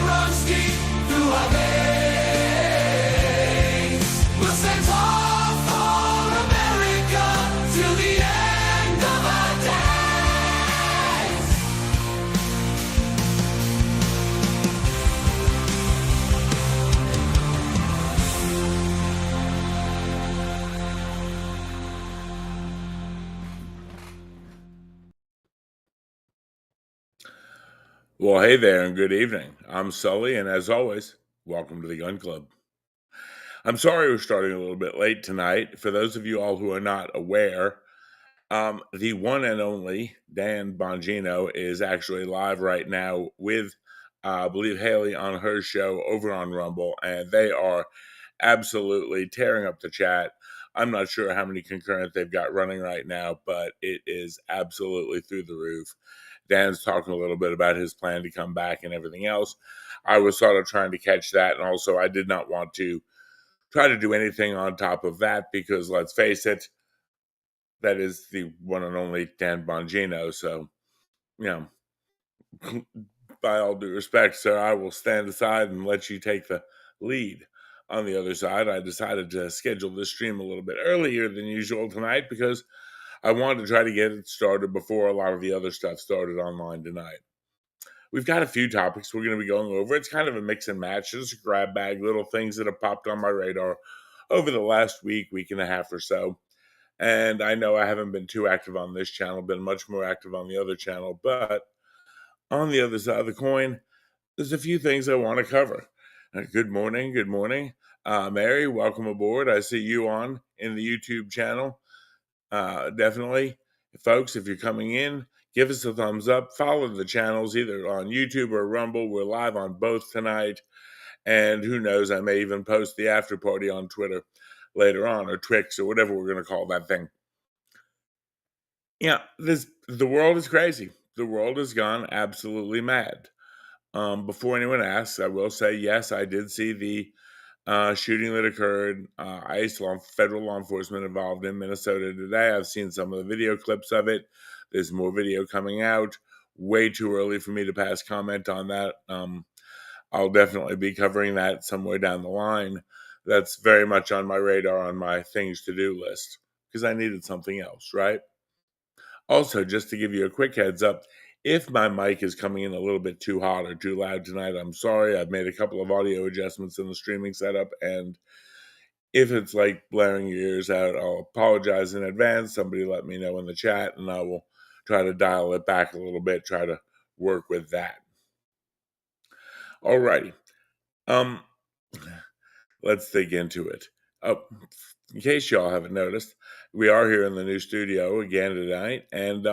runs deep through our veins. We'll stand tall for America till the end of our days. Well, hey there, and good evening. I'm Sully, and as always, welcome to the Gun Club. I'm sorry we're starting a little bit late tonight. For those of you all who are not aware, the one and only Dan Bongino is actually live right now with, I believe, Haley on her show over on Rumble, and they are absolutely tearing up the chat. I'm not sure how many concurrent they've got running right now, but it is absolutely through the roof. Dan's talking a little bit about his plan to come back and everything else. I was sort of trying to catch that, and also I did not want to try to do anything on top of that because, let's face it, that is the one and only Dan Bongino. So, you know, by all due respect, sir, I will stand aside and let you take the lead. On the other side, I decided to schedule this stream a little bit earlier than usual tonight because I wanted to try to get it started before a lot of the other stuff started online tonight. We've got a few topics we're going to be going over. It's kind of a mix and match, just grab bag, little things that have popped on my radar over the last week and a half or so. And I know I haven't been too active on this channel, been much more active on the other channel, but on the other side of the coin, there's a few things I want to cover. Good morning. Good morning. Mary, welcome aboard. I see you on in the YouTube channel. Definitely. Folks, if you're coming in, give us a thumbs up. Follow the channels either on YouTube or Rumble. We're live on both tonight. And who knows, I may even post the after party on Twitter later on, or Twix, or whatever we're going to call that thing. Yeah, the world is crazy. The world has gone absolutely mad. Before anyone asks, I will say, yes, I did see the shooting that occurred. Federal law enforcement involved in Minnesota today. I've seen some of the video clips of it. There's more video coming out. Way too early for me to pass comment on that. I'll definitely be covering that somewhere down the line. That's very much on my radar, on my things to do list, because I needed something else, right? Also, just to give you a quick heads up, if my mic is coming in a little bit too hot or too loud tonight, I'm sorry. I've made a couple of audio adjustments in the streaming setup, and if it's like blaring your ears out, I'll apologize in advance. Somebody let me know in the chat, and I will try to dial it back a little bit, try to work with that. Alrighty. Let's dig into it. Oh, in case y'all haven't noticed, we are here in the new studio again tonight, and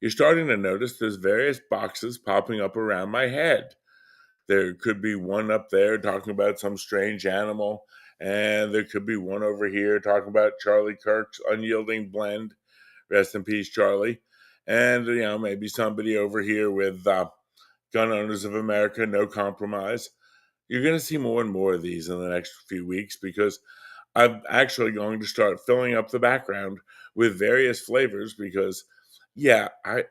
you're starting to notice there's various boxes popping up around my head. There could be one up there talking about some strange animal, and there could be one over here talking about Charlie Kirk's unyielding blend. Rest in peace, Charlie. And, maybe somebody over here with Gun Owners of America, No Compromise. You're going to see more and more of these in the next few weeks because I'm actually going to start filling up the background with various flavors because, I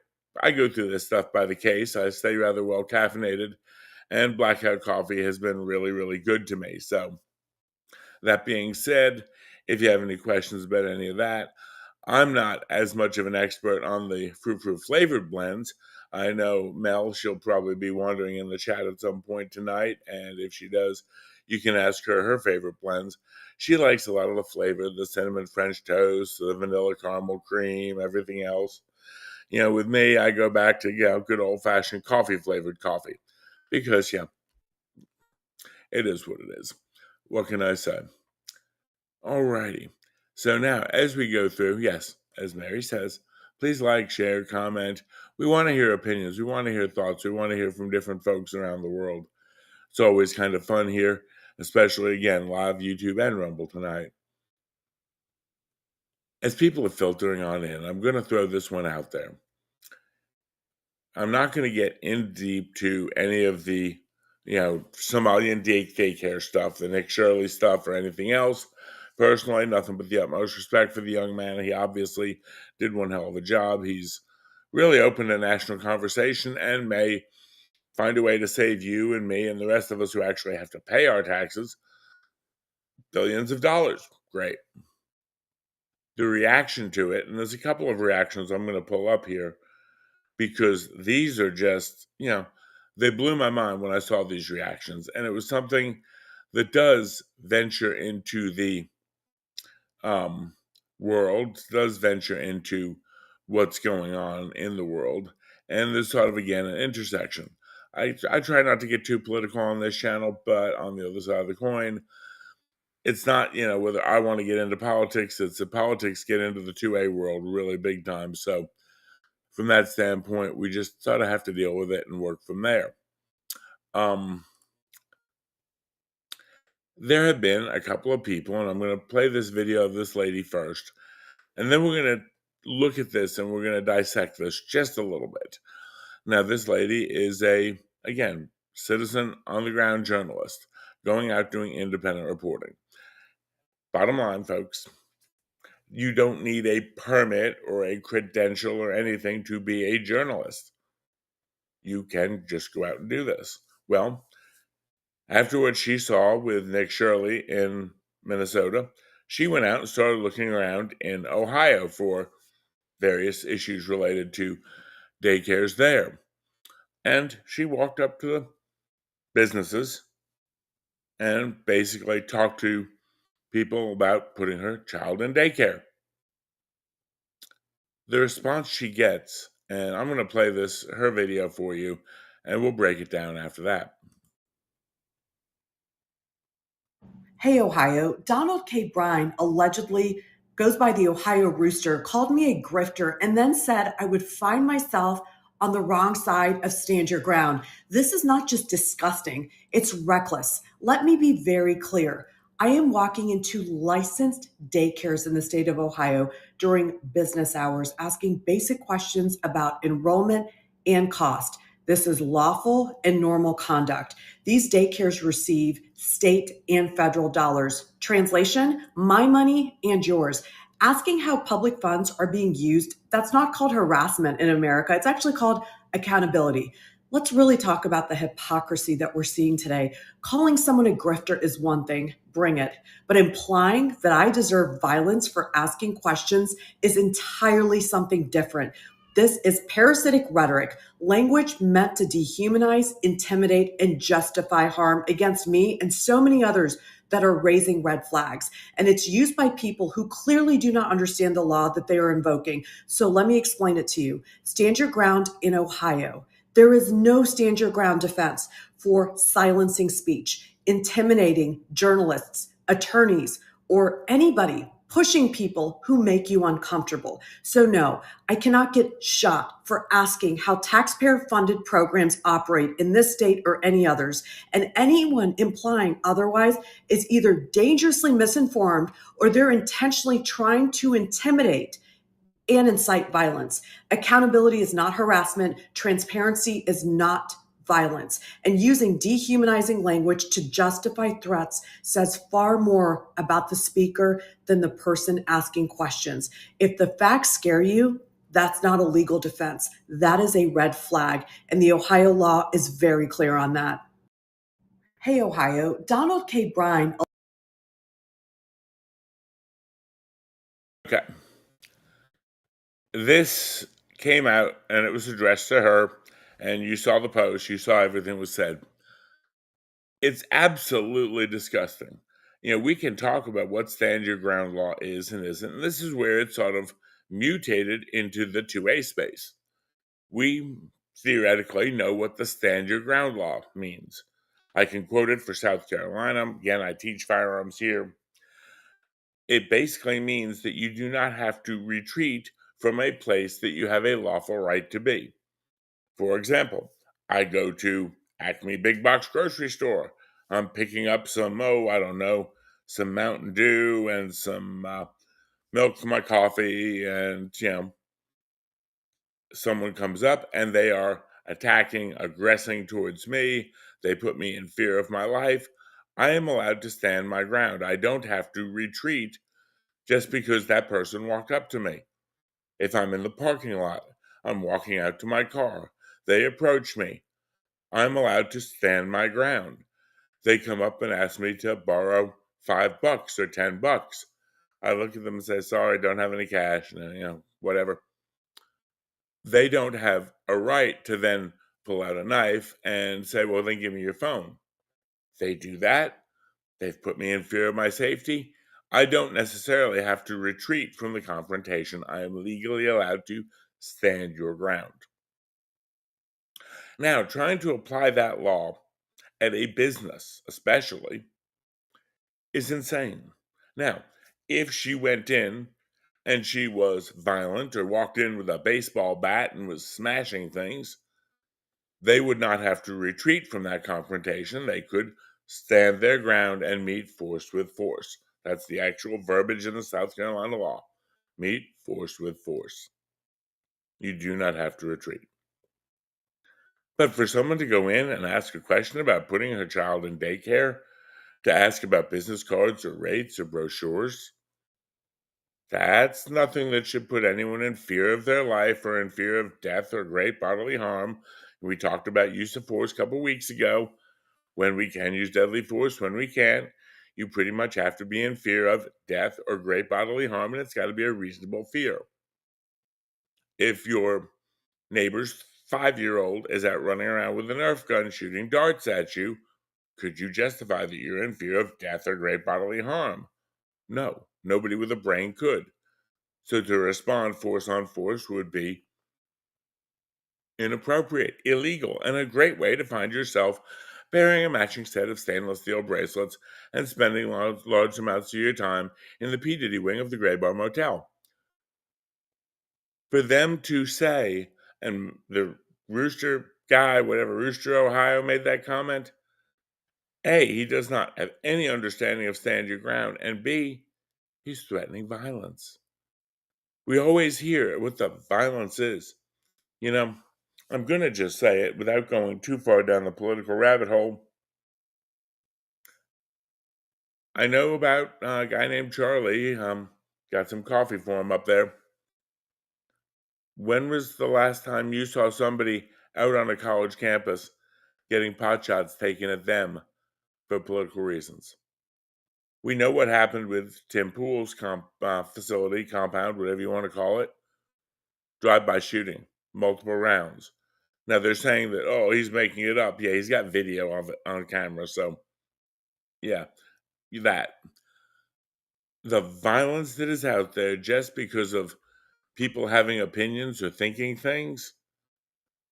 go through this stuff by the case. I stay rather well caffeinated, and blackout coffee has been really, really good to me. So that being said, if you have any questions about any of that, I'm not as much of an expert on the fruit flavored blends. I know Mel, she'll probably be wandering in the chat at some point tonight, and if she does, you can ask her favorite blends. She likes a lot of the flavor, the cinnamon French toast, the vanilla caramel cream, everything else. With me, I go back to good old-fashioned coffee-flavored coffee because, it is what it is. What can I say? Alrighty. So now, as we go through, yes, as Mary says, please like, share, comment. We want to hear opinions. We want to hear thoughts. We want to hear from different folks around the world. It's always kind of fun here, especially, again, live YouTube and Rumble tonight. As people are filtering on in, I'm going to throw this one out there. I'm not going to get in deep to any of the, Somalian daycare stuff, the Nick Shirley stuff, or anything else. Personally, nothing but the utmost respect for the young man. He obviously did one hell of a job. He's really opened a national conversation and may find a way to save you and me and the rest of us who actually have to pay our taxes billions of dollars. Great. The reaction to it, and there's a couple of reactions I'm going to pull up here because these are just, they blew my mind when I saw these reactions. And it was something that does venture into the um, world, does venture into what's going on in the world. And there's sort of, again, an intersection. I try not to get too political on this channel, but on the other side of the coin, it's not, whether I want to get into politics, it's the politics get into the 2A world really big time. So from that standpoint, we just sort of have to deal with it and work from there. There have been a couple of people, and I'm going to play this video of this lady first, and then we're going to look at this and we're going to dissect this just a little bit. Now, this lady is again, citizen on the ground journalist going out doing independent reporting. Bottom line, folks, you don't need a permit or a credential or anything to be a journalist. You can just go out and do this. Well, after what she saw with Nick Shirley in Minnesota, she went out and started looking around in Ohio for various issues related to daycares there. And she walked up to the businesses and basically talked to people about putting her child in daycare. The response she gets, and I'm going to play her video for you, and we'll break it down after that. Hey, Ohio. Donald K. Bryan allegedly goes by the Ohio Rooster, called me a grifter, and then said I would find myself on the wrong side of stand your ground. This is not just disgusting, it's reckless. Let me be very clear. I am walking into licensed daycares in the state of Ohio during business hours, asking basic questions about enrollment and cost. This is lawful and normal conduct. These daycares receive state and federal dollars. Translation, my money and yours. Asking how public funds are being used, that's not called harassment in America. It's actually called accountability. Let's really talk about the hypocrisy that we're seeing today. Calling someone a grifter is one thing, bring it. But implying that I deserve violence for asking questions is entirely something different. This is parasitic rhetoric, language meant to dehumanize, intimidate, and justify harm against me and so many others that are raising red flags. And it's used by people who clearly do not understand the law that they are invoking. So let me explain it to you. Stand your ground in Ohio. There is no stand your ground defense for silencing speech, intimidating journalists, attorneys, or anybody pushing people who make you uncomfortable. So no, I cannot get shot for asking how taxpayer-funded programs operate in this state or any others. And anyone implying otherwise is either dangerously misinformed or they're intentionally trying to intimidate and incite violence. Accountability is not harassment. Transparency is not violence. And using dehumanizing language to justify threats says far more about the speaker than the person asking questions. If the facts scare you, that's not a legal defense. That is a red flag. And the Ohio law is very clear on that. Hey, Ohio, Donald K. Bryan. Okay. This came out and it was addressed to her, and you saw the post, you saw everything was said. It's absolutely disgusting. We can talk about what stand your ground law is and isn't, and this is where it sort of mutated into the 2A space. We theoretically know what the stand your ground law means. I can quote it for South Carolina. Again, I teach firearms here. It basically means that you do not have to retreat from a place that you have a lawful right to be. For example, I go to Acme Big Box Grocery Store. I'm picking up some, some Mountain Dew and some milk for my coffee, and, someone comes up and they are attacking, aggressing towards me. They put me in fear of my life. I am allowed to stand my ground. I don't have to retreat just because that person walked up to me. If I'm in the parking lot, I'm walking out to my car, they approach me. I'm allowed to stand my ground. They come up and ask me to borrow $5 or $10. I look at them and say, sorry, don't have any cash, whatever. They don't have a right to then pull out a knife and say, well, then give me your phone. They do that. They've put me in fear of my safety. I don't necessarily have to retreat from the confrontation. I am legally allowed to stand your ground. Now, trying to apply that law at a business, especially, is insane. Now, if she went in and she was violent or walked in with a baseball bat and was smashing things, they would not have to retreat from that confrontation. They could stand their ground and meet force with force. That's the actual verbiage in the South Carolina law. Meet force with force. You do not have to retreat. But for someone to go in and ask a question about putting her child in daycare, to ask about business cards or rates or brochures, that's nothing that should put anyone in fear of their life or in fear of death or great bodily harm. We talked about use of force a couple weeks ago. When we can use deadly force, when we can't, you pretty much have to be in fear of death or great bodily harm, and it's got to be a reasonable fear. If your neighbor's 5-year-old is out running around with a Nerf gun shooting darts at you, could you justify that you're in fear of death or great bodily harm? No, nobody with a brain could. So to respond force on force would be inappropriate, illegal, and a great way to find yourself bearing a matching set of stainless steel bracelets and spending large amounts of your time in the P. Diddy wing of the Gray Bar Motel. For them to say, and the Rooster guy, whatever, Rooster, Ohio, made that comment, A, he does not have any understanding of stand your ground, and B, he's threatening violence. We always hear what the violence is. I'm going to just say it without going too far down the political rabbit hole. I know about a guy named Charlie. Got some coffee for him up there. When was the last time you saw somebody out on a college campus getting pot shots taken at them for political reasons? We know what happened with Tim Pool's facility, compound, whatever you want to call it. Drive-by shooting, multiple rounds. Now they're saying that, oh, he's making it up. Yeah, he's got video of it on camera. So, yeah, that. The violence that is out there just because of people having opinions or thinking things,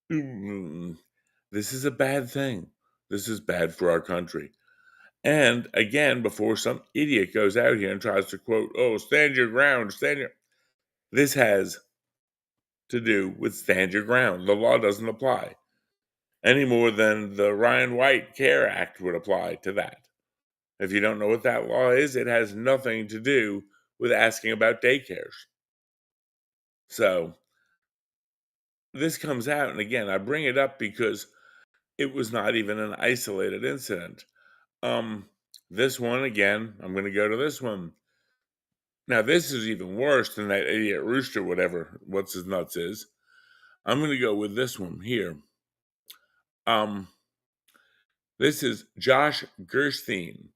this is a bad thing. This is bad for our country. And again, before some idiot goes out here and tries to quote, oh, stand your ground, this has to do with stand your ground. The law doesn't apply any more than the Ryan White Care Act would apply to that. If you don't know what that law is, it has nothing to do with asking about daycares. So this comes out, and again, I bring it up because it was not even an isolated incident. This one, again, I'm going to go to this one. Now, this is even worse than that idiot Rooster, what's his nuts is. I'm going to go with this one here. This is Josh Gerstein.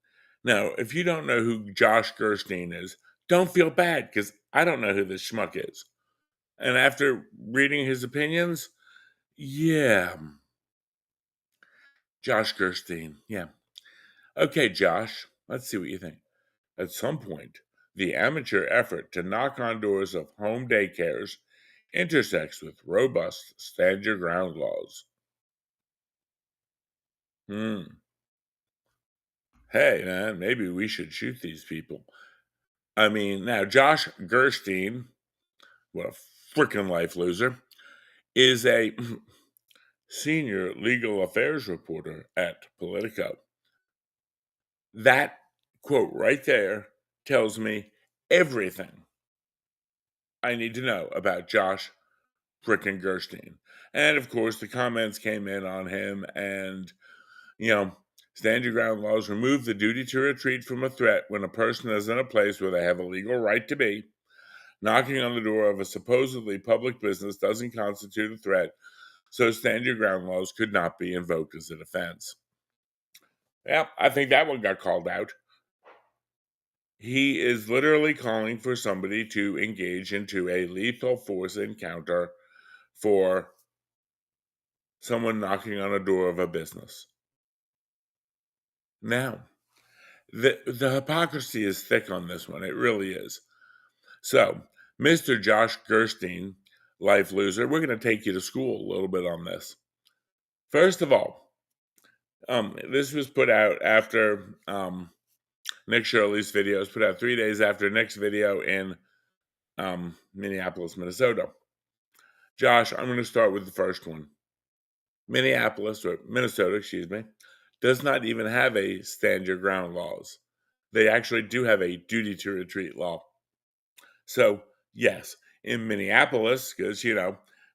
Now, if you don't know who Josh Gerstein is, don't feel bad because I don't know who this schmuck is. And after reading his opinions, yeah. Josh Gerstein, yeah. Okay, Josh, let's see what you think. At some point, the amateur effort to knock on doors of home daycares intersects with robust stand your ground laws. Hey, man, maybe we should shoot these people. I mean, now, Josh Gerstein, what a freaking life loser, is a senior legal affairs reporter at Politico. That quote right there tells me everything I need to know about Josh frickin' Gerstein. And of course, the comments came in on him, and stand your ground laws remove the duty to retreat from a threat when a person is in a place where they have a legal right to be. Knocking on the door of a supposedly public business doesn't constitute a threat, so stand your ground laws could not be invoked as a defense. Yeah, I think that one got called out. He is literally calling for somebody to engage into a lethal force encounter for someone knocking on a door of a business. Now, the hypocrisy is thick on this one. It really is. So, Mr. Josh Gerstein, life loser, we're going to take you to school a little bit on this. First of all, this was put out after Nick Shirley's video. It was put out 3 days after Nick's video in Minneapolis, Minnesota. Josh, I'm going to start with the first one. Minnesota, does not even have a stand your ground laws. They actually do have a duty to retreat law. So, yes, in Minneapolis, because,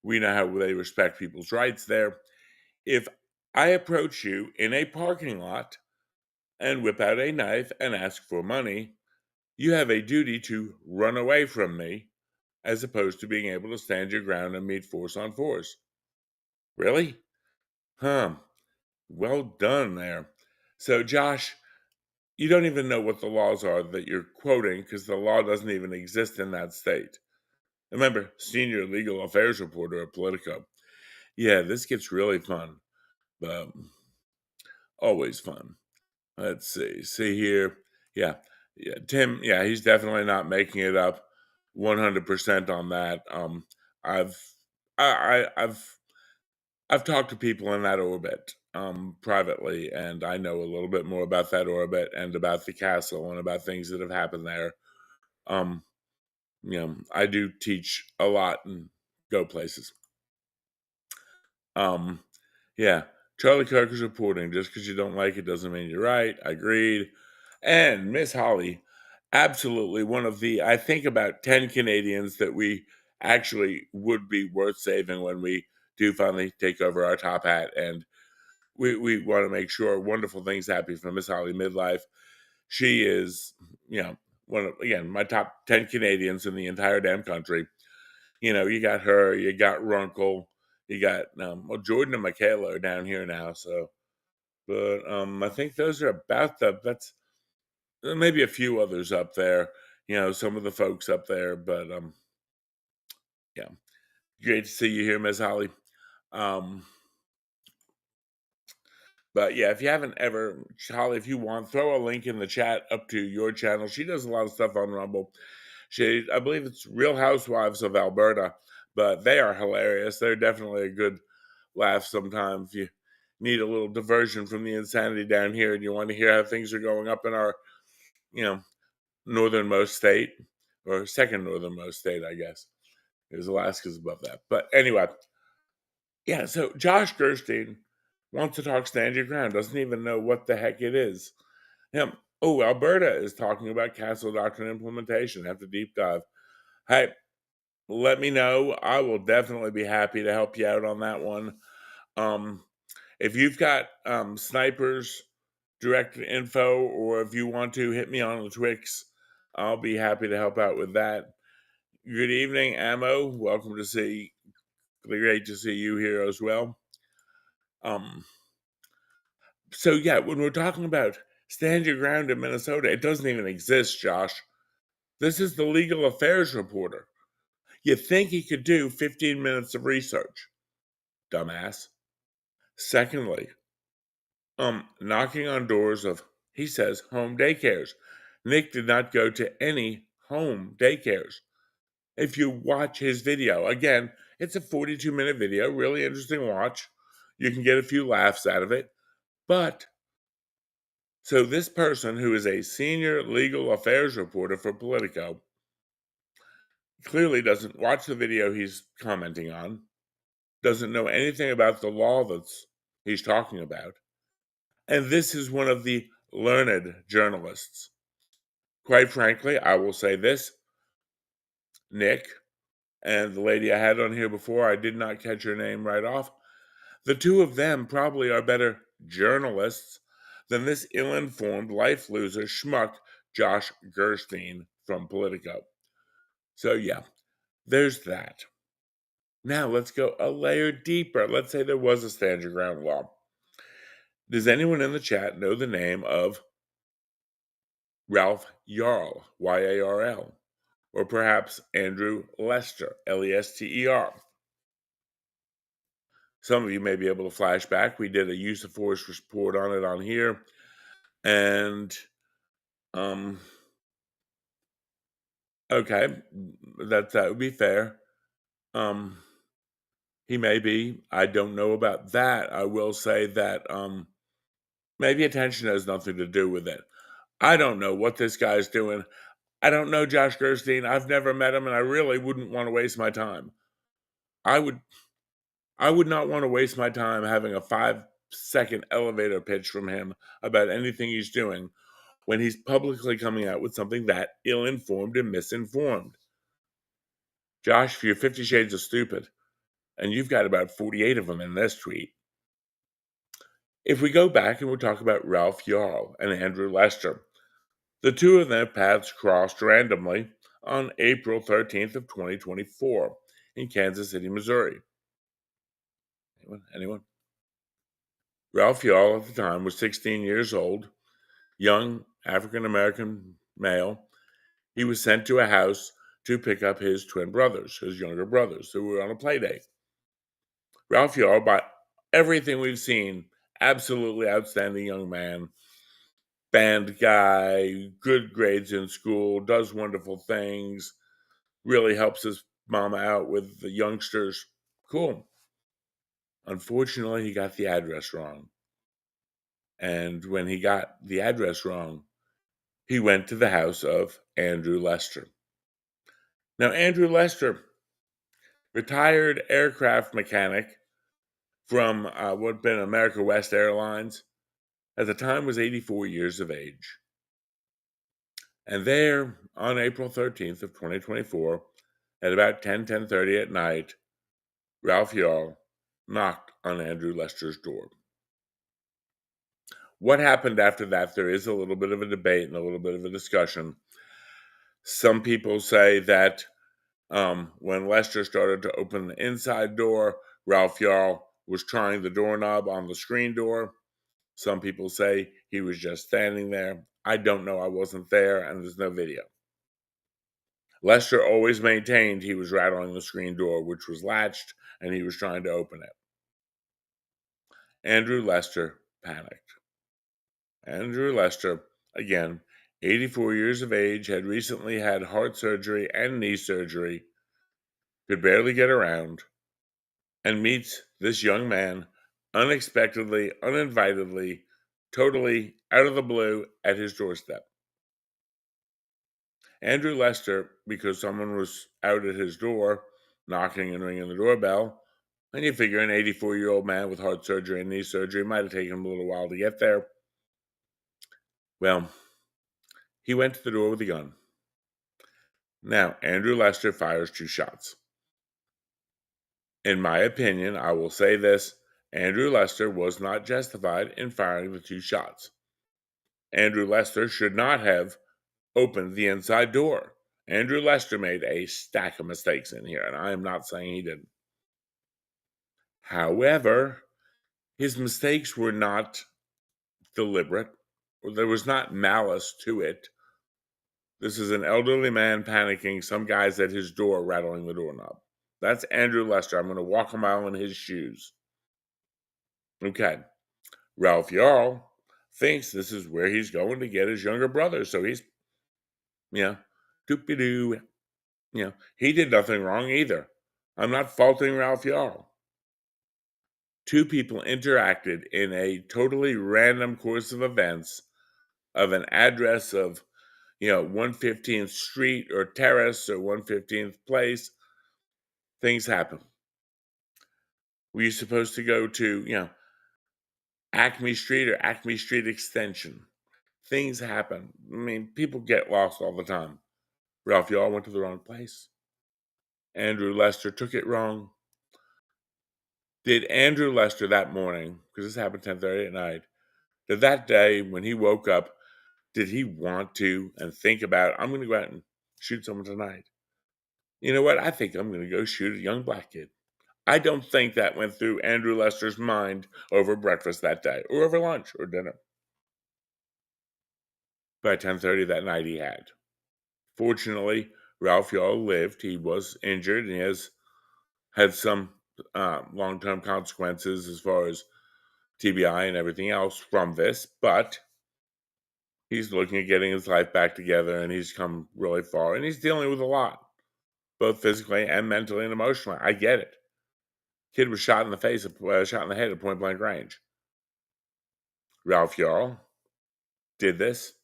we know how they respect people's rights there. If I approach you in a parking lot and whip out a knife and ask for money, you have a duty to run away from me as opposed to being able to stand your ground and meet force on force. Really? Huh. Well done there. So, Josh, you don't even know what the laws are that you're quoting because the law doesn't even exist in that state. Remember, senior legal affairs reporter at Politico. Yeah, this gets really fun, but always fun. Let's see. See here. Yeah. Tim, he's definitely not making it up 100% on that. I've I've talked to people in that orbit privately, and I know a little bit more about that orbit and about the castle and about things that have happened there. Um, I do teach a lot and go places. Yeah, Charlie Kirk is reporting. Just because you don't like it doesn't mean you're right. Agreed. And Miss Holly, absolutely one of the, I think, about 10 Canadians that we actually would be worth saving when we do finally take over our top hat. And we want to make sure wonderful things happen for Miss Holly Midlife. She is, one of, again, my top 10 Canadians in the entire damn country. You got her, you got Runkle, you got, Jordan and Michaela are down here now. So, but I think those are about that's maybe a few others up there, some of the folks up there, but yeah, great to see you here, Miss Holly. But yeah, if you haven't ever, Holly, if you want, throw a link in the chat up to your channel. She does a lot of stuff on Rumble. I believe it's Real Housewives of Alberta, but they are hilarious. They're definitely a good laugh sometimes. If you need a little diversion from the insanity down here and you want to hear how things are going up in our, northernmost state, or second northernmost state, I guess. Because Alaska's above that. But anyway, yeah, so Josh Gerstein wants to talk stand your ground, doesn't even know what the heck it is. Alberta is talking about Castle Doctrine implementation. Have to deep dive. Hey, let me know. I will definitely be happy to help you out on that one. If you've got snipers direct info, or if you want to hit me on the Twix, I'll be happy to help out with that. Good evening, Ammo. Welcome to see. Great to see you here as well. So yeah, when we're talking about stand your ground in Minnesota, it doesn't even exist, Josh. This is the legal affairs reporter. You think he could do 15 minutes of research, dumbass. Secondly, knocking on doors of, he says, home daycares. Nick did not go to any home daycares. If you watch his video, again, it's a 42-minute video, really interesting watch. You can get a few laughs out of it. But, so this person who is a senior legal affairs reporter for Politico clearly doesn't watch the video he's commenting on, doesn't know anything about the law that's he's talking about. And this is one of the learned journalists. Quite frankly, I will say this, Nick, and the lady I had on here before, I did not catch her name right off. The two of them probably are better journalists than this ill-informed life loser schmuck Josh Gerstein from Politico. So yeah, there's that. Now let's go a layer deeper. Let's say there was a stand your ground law. Does anyone in the chat know the name of Ralph Yarl, Y-A-R-L, or perhaps Andrew Lester, L-E-S-T-E-R? Some of you may be able to flash back. We did a use of force report on it on here, and okay, that would be fair. He may be. I don't know about that. I will say that maybe attention has nothing to do with it. I don't know what this guy's doing. I don't know Josh Gerstein. I've never met him, and I really wouldn't want to waste my time. I would not want to waste my time having a 5-second elevator pitch from him about anything he's doing when he's publicly coming out with something that ill-informed and misinformed. Josh, for your 50 Shades of Stupid, and you've got about 48 of them in this tweet. If we go back and we'll talk about Ralph Yarl and Andrew Lester, the two of their paths crossed randomly on April 13th of 2024 in Kansas City, Missouri. Anyone? Ralph Yarl at the time was 16 years old, young African-American male. He was sent to a house to pick up his twin brothers, his younger brothers, who were on a play date. Ralph Yarl, by everything we've seen, absolutely outstanding young man, band guy, good grades in school, does wonderful things, really helps his mama out with the youngsters. Cool. Unfortunately, he got the address wrong. And when he got the address wrong, he went to the house of Andrew Lester. Now, Andrew Lester, retired aircraft mechanic from what had been America West Airlines, at the time was 84 years of age. And there, on April 13th of 2024, at about 10:30 at night, Ralph Yarl knocked on Andrew Lester's door. What happened after that, there is a little bit of a debate and a little bit of a discussion. Some people say that when Lester started to open the inside door, Ralph Yarl was trying the doorknob on the screen door. Some people say he was just standing there. I don't know. I wasn't there, and there's no video. Lester always maintained he was rattling the screen door, which was latched, and he was trying to open it. Andrew Lester panicked. Andrew Lester, again, 84 years of age, had recently had heart surgery and knee surgery, could barely get around, and meets this young man unexpectedly, uninvitedly, totally out of the blue at his doorstep. Andrew Lester, because someone was out at his door, knocking and ringing the doorbell, and you figure an 84-year-old man with heart surgery and knee surgery might have taken him a little while to get there. Well, he went to the door with a gun. Now, Andrew Lester fires 2 shots. In my opinion, I will say this, Andrew Lester was not justified in firing the 2 shots. Andrew Lester should not have opened the inside door. Andrew Lester made a stack of mistakes in here, and I am not saying he didn't. However, his mistakes were not deliberate, or there was not malice to it. This is an elderly man panicking, some guys at his door rattling the doorknob. That's Andrew Lester. I'm going to walk a mile in his shoes. Okay. Ralph Yarl thinks this is where he's going to get his younger brother. So he's, doopy-doo. He did nothing wrong either. I'm not faulting Ralph Yarl. 2 people interacted in a totally random course of events of an address of, 115th Street or Terrace or 115th Place. Things happen. Were you supposed to go to, Acme Street or Acme Street Extension? Things happen. I mean, people get lost all the time. Ralph Yarl went to the wrong place. Andrew Lester took it wrong. Did Andrew Lester that morning, because this happened 10:30 at night, did that day when he woke up, did he want to and think about, I'm going to go out and shoot someone tonight? You know what? I think I'm going to go shoot a young black kid. I don't think that went through Andrew Lester's mind over breakfast that day, or over lunch or dinner. By 10:30 that night, he had. Fortunately, Ralph Yarl lived. He was injured, and he has had some long-term consequences as far as TBI and everything else from this, but he's looking at getting his life back together, and he's come really far, and he's dealing with a lot, both physically and mentally and emotionally. I get it. Kid was shot in the face, shot in the head at point blank range. Ralph Yarl did this.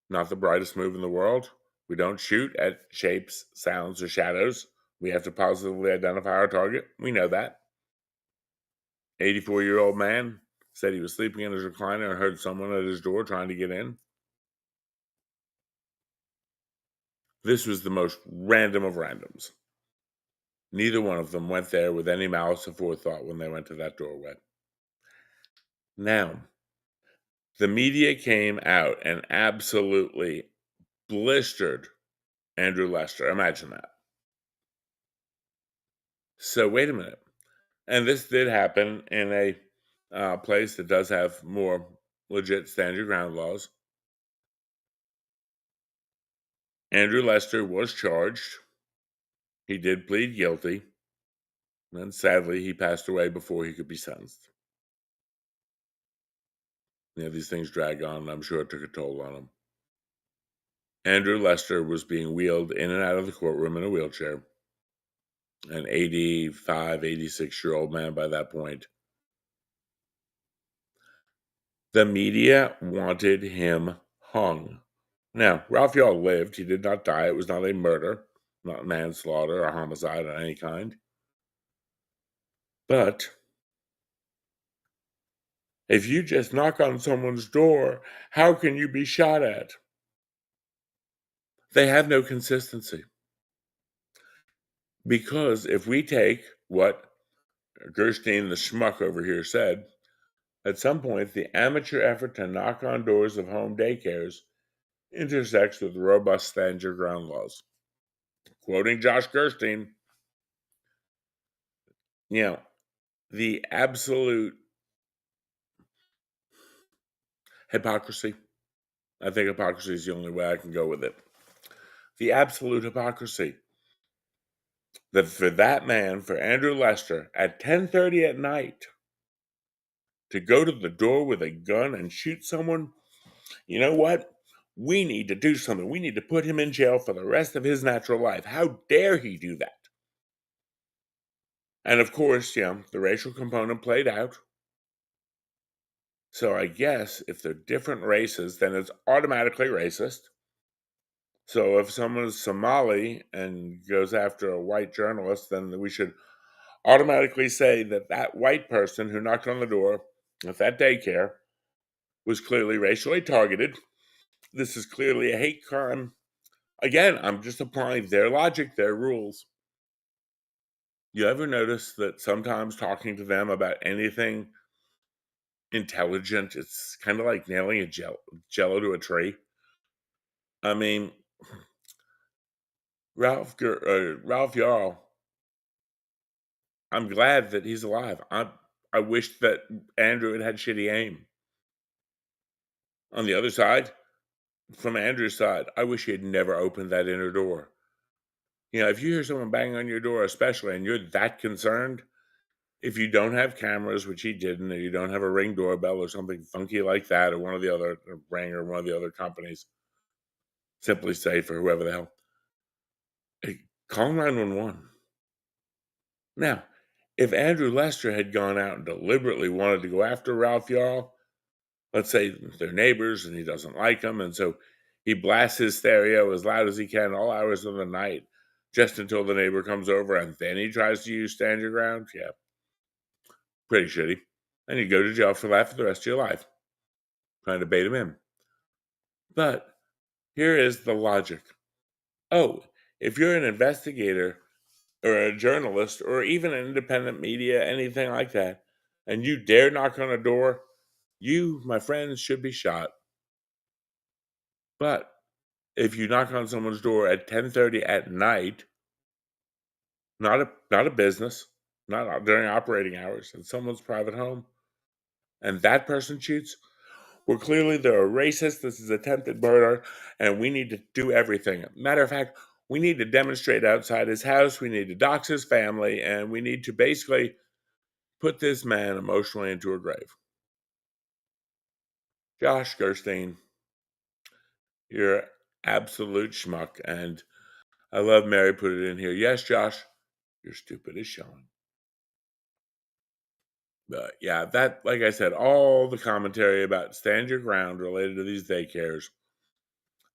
Not the brightest move in the world. We don't shoot at shapes, sounds, or shadows. We have to positively identify our target. We know that. 84-year-old man said he was sleeping in his recliner and heard someone at his door trying to get in. This was the most random of randoms. Neither one of them went there with any malice or forethought when they went to that doorway. Now, the media came out and absolutely blistered Andrew Lester. Imagine that. So wait a minute. And this did happen in a place that does have more legit stand your ground laws. Andrew Lester was charged. He did plead guilty. And sadly, he passed away before he could be sentenced. These things drag on, and I'm sure it took a toll on him. Andrew Lester was being wheeled in and out of the courtroom in a wheelchair. An 85, 86-year-old man by that point. The media wanted him hung. Now, Ralph Yarl lived. He did not die. It was not a murder, not manslaughter or homicide of any kind. But if you just knock on someone's door, how can you be shot at? They have no consistency. Because if we take what Gerstein the schmuck over here said, at some point the amateur effort to knock on doors of home daycares intersects with robust stand your ground laws. Quoting Josh Gerstein, the absolute hypocrisy. I think hypocrisy is the only way I can go with it. The absolute hypocrisy that for that man, for Andrew Lester, at 10:30 at night, to go to the door with a gun and shoot someone, you know what? We need to do something. We need to put him in jail for the rest of his natural life. How dare he do that? And of course, the racial component played out. So I guess if they're different races, then it's automatically racist. So if someone is Somali and goes after a white journalist, then we should automatically say that that white person who knocked on the door at that daycare was clearly racially targeted. This is clearly a hate crime. Again, I'm just applying their logic, their rules. You ever notice that sometimes talking to them about anything intelligent, it's kind of like nailing a jello to a tree? I mean, Ralph Yarl, I'm glad that he's alive. I wish that Andrew had shitty aim. On the other side, from Andrew's side, I wish he had never opened that inner door. If you hear someone banging on your door, especially, and you're that concerned, if you don't have cameras, which he didn't, or you don't have a Ring doorbell or something funky like that, or one of the other Ring or one of the other companies, Simply Safe or whoever the hell, call 911. Now, if Andrew Lester had gone out and deliberately wanted to go after Ralph Yarl, let's say they're neighbors and he doesn't like them, and so he blasts his stereo as loud as he can all hours of the night, just until the neighbor comes over, and then he tries to use stand your ground. Yeah, pretty shitty. And you go to jail for that for the rest of your life, trying to bait him in. But here is the logic. Oh, if you're an investigator or a journalist or even an independent media, anything like that, and you dare knock on a door, you, my friends, should be shot. But if you knock on someone's door at 10:30 at night, not a business, not during operating hours, in someone's private home, and that person shoots, well, clearly they're a racist. This is attempted murder, and we need to do everything. Matter of fact, we need to demonstrate outside his house. We need to dox his family, and we need to basically put this man emotionally into a grave. Josh Gerstein, you're absolute schmuck, and I love Mary put it in here. Yes, Josh, you're stupid as showing. But yeah, that, like I said, all the commentary about stand your ground related to these daycares.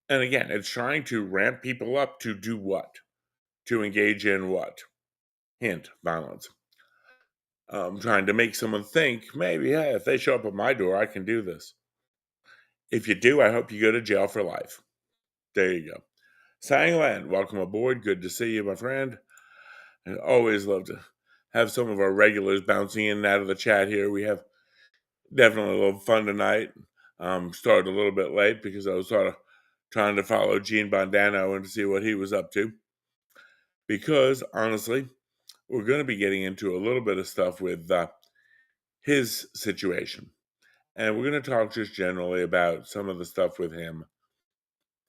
And again, it's trying to ramp people up to do what? To engage in what? Hint, violence. Trying to make someone think, maybe, hey, if they show up at my door, I can do this. If you do, I hope you go to jail for life. There you go. Sang Len, welcome aboard. Good to see you, my friend. I always love to have some of our regulars bouncing in and out of the chat here. We have definitely a little fun tonight. Started a little bit late because I was sort of trying to follow Gene Bondano and to see what he was up to. Because, honestly, we're going to be getting into a little bit of stuff with his situation. And we're going to talk just generally about some of the stuff with him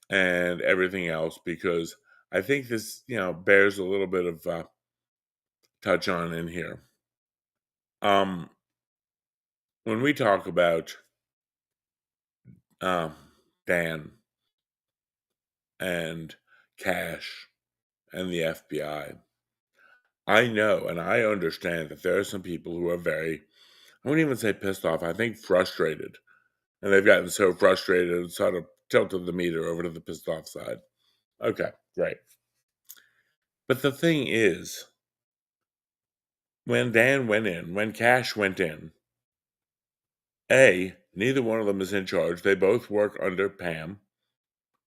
and everything else, because I think this, bears a little bit of touch on in here. When we talk about Dan and Cash and the FBI, I know and I understand that there are some people who are very, I wouldn't even say pissed off, I think frustrated. And they've gotten so frustrated and sort of tilted the meter over to the pissed off side. Okay, great. But the thing is, when Dan went in, when Cash went in, neither one of them is in charge. They both work under Pam.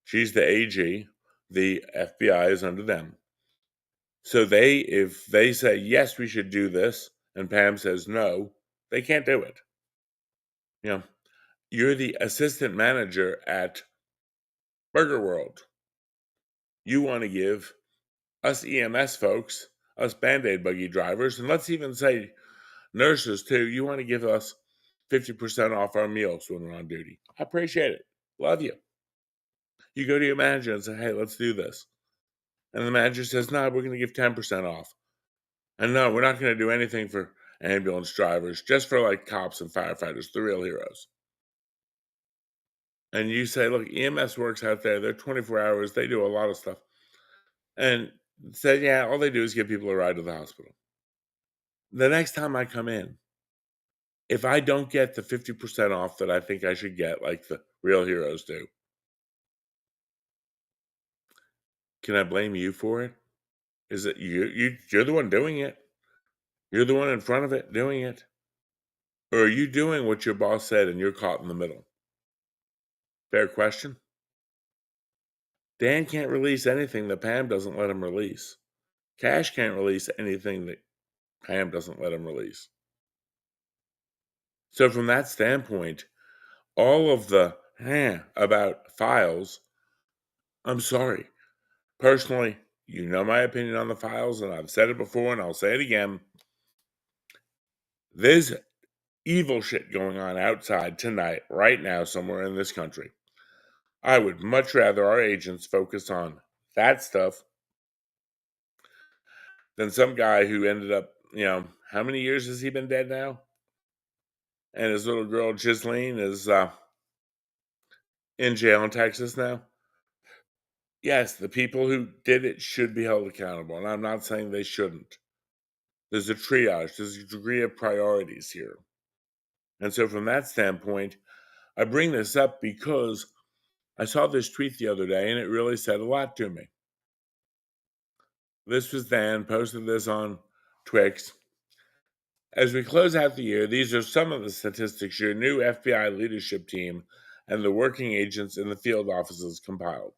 She's the AG. The FBI is under them. So if they say, yes, we should do this, and Pam says no, they can't do it. You're the assistant manager at Burger World. You want to give us EMS folks, us Band-Aid buggy drivers, and let's even say nurses too, you want to give us 50% off our meals when we're on duty. I appreciate it. Love you. You go to your manager and say, hey, let's do this. And the manager says, no, we're going to give 10% off. And no, we're not going to do anything for ambulance drivers, just for like cops and firefighters, the real heroes. And you say, look, EMS works out there. They're 24 hours. They do a lot of stuff. And said, yeah, all they do is give people a ride to the hospital. The next time I come in, if I don't get the 50% off that I think I should get, like the real heroes do, can I blame you for it? Is it you're the one doing it? You're the one in front of it doing it? Or are you doing what your boss said and you're caught in the middle? Fair question. Dan can't release anything that Pam doesn't let him release. Cash can't release anything that Pam doesn't let him release. So from that standpoint, all of the about files, I'm sorry. Personally, you know my opinion on the files, and I've said it before and I'll say it again. There's evil shit going on outside tonight, right now, somewhere in this country. I would much rather our agents focus on that stuff than some guy who ended up, how many years has he been dead now? And his little girl, Ghislaine, is in jail in Texas now. Yes, the people who did it should be held accountable, and I'm not saying they shouldn't. There's a triage, there's a degree of priorities here. And so from that standpoint, I bring this up because I saw this tweet the other day, and it really said a lot to me. This was Dan, posted this on Twix. As we close out the year, these are some of the statistics your new FBI leadership team and the working agents in the field offices compiled.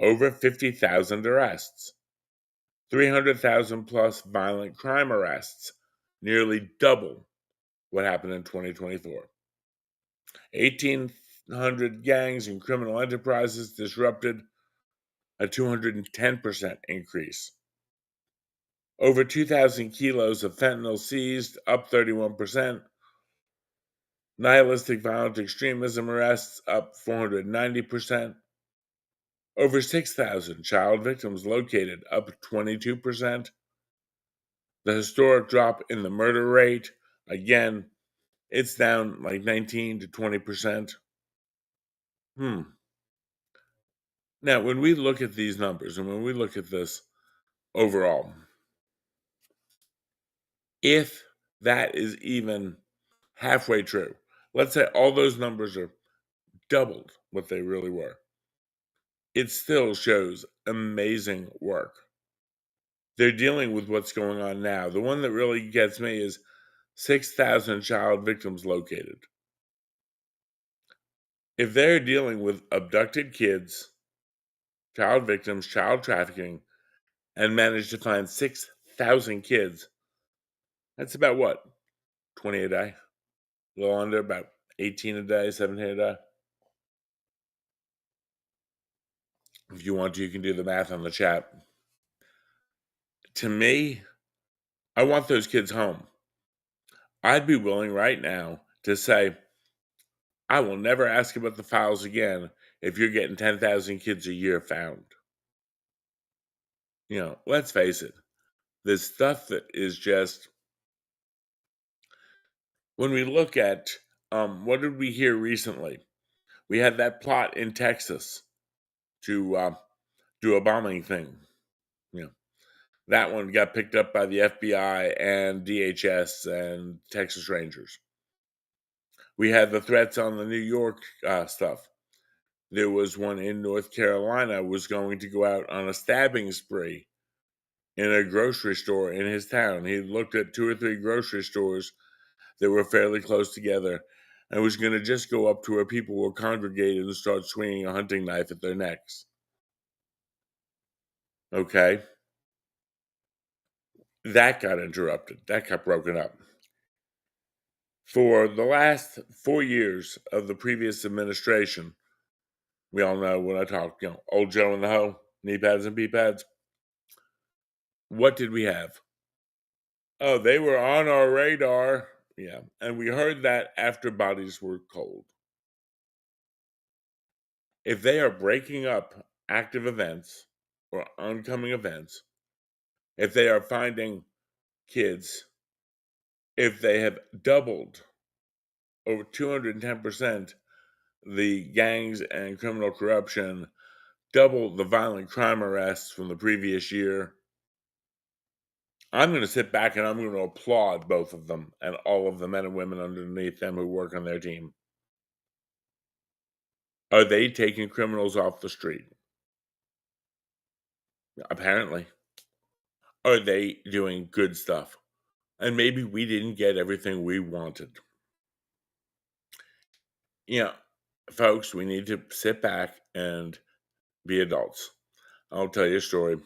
Over 50,000 arrests, 300,000 plus violent crime arrests, nearly double what happened in 2024. 1,800 gangs and criminal enterprises disrupted, a 210% increase. Over 2,000 kilos of fentanyl seized, up 31%. Nihilistic violent extremism arrests, up 490%. Over 6,000 child victims located, up 22%. The historic drop in the murder rate, again, it's down like 19 to 20%. Now, when we look at these numbers and when we look at this overall, if that is even halfway true, let's say all those numbers are doubled what they really were, it still shows amazing work. They're dealing with what's going on now. The one that really gets me is 6,000 child victims located. If they're dealing with abducted kids, child victims, child trafficking, and manage to find 6,000 kids, that's about what? 20 a day? A little under, about 18 a day, 17 a day. If you want to, you can do the math on the chat. To me, I want those kids home. I'd be willing right now to say, I will never ask about the files again if you're getting 10,000 kids a year found. Let's face it, there's stuff that is just, when we look at, what did we hear recently? We had that plot in Texas to do a bombing thing. That one got picked up by the FBI and DHS and Texas Rangers. We had the threats on the New York stuff. There was one in North Carolina was going to go out on a stabbing spree in a grocery store in his town. He looked at 2 or 3 grocery stores that were fairly close together and was going to just go up to where people were congregated and start swinging a hunting knife at their necks. Okay. That got interrupted. That got broken up. For the last 4 years of the previous administration, we all know when I talk, old Joe in the hoe, knee pads and pee pads. What did we have? Oh, they were on our radar. Yeah. And we heard that after bodies were cold. If they are breaking up active events or oncoming events, if they are finding kids, if they have doubled over 210% the gangs and criminal corruption, double the violent crime arrests from the previous year, I'm going to sit back and I'm going to applaud both of them and all of the men and women underneath them who work on their team. Are they taking criminals off the street? Apparently. Are they doing good stuff? And maybe we didn't get everything we wanted. Folks, we need to sit back and be adults. I'll tell you a story.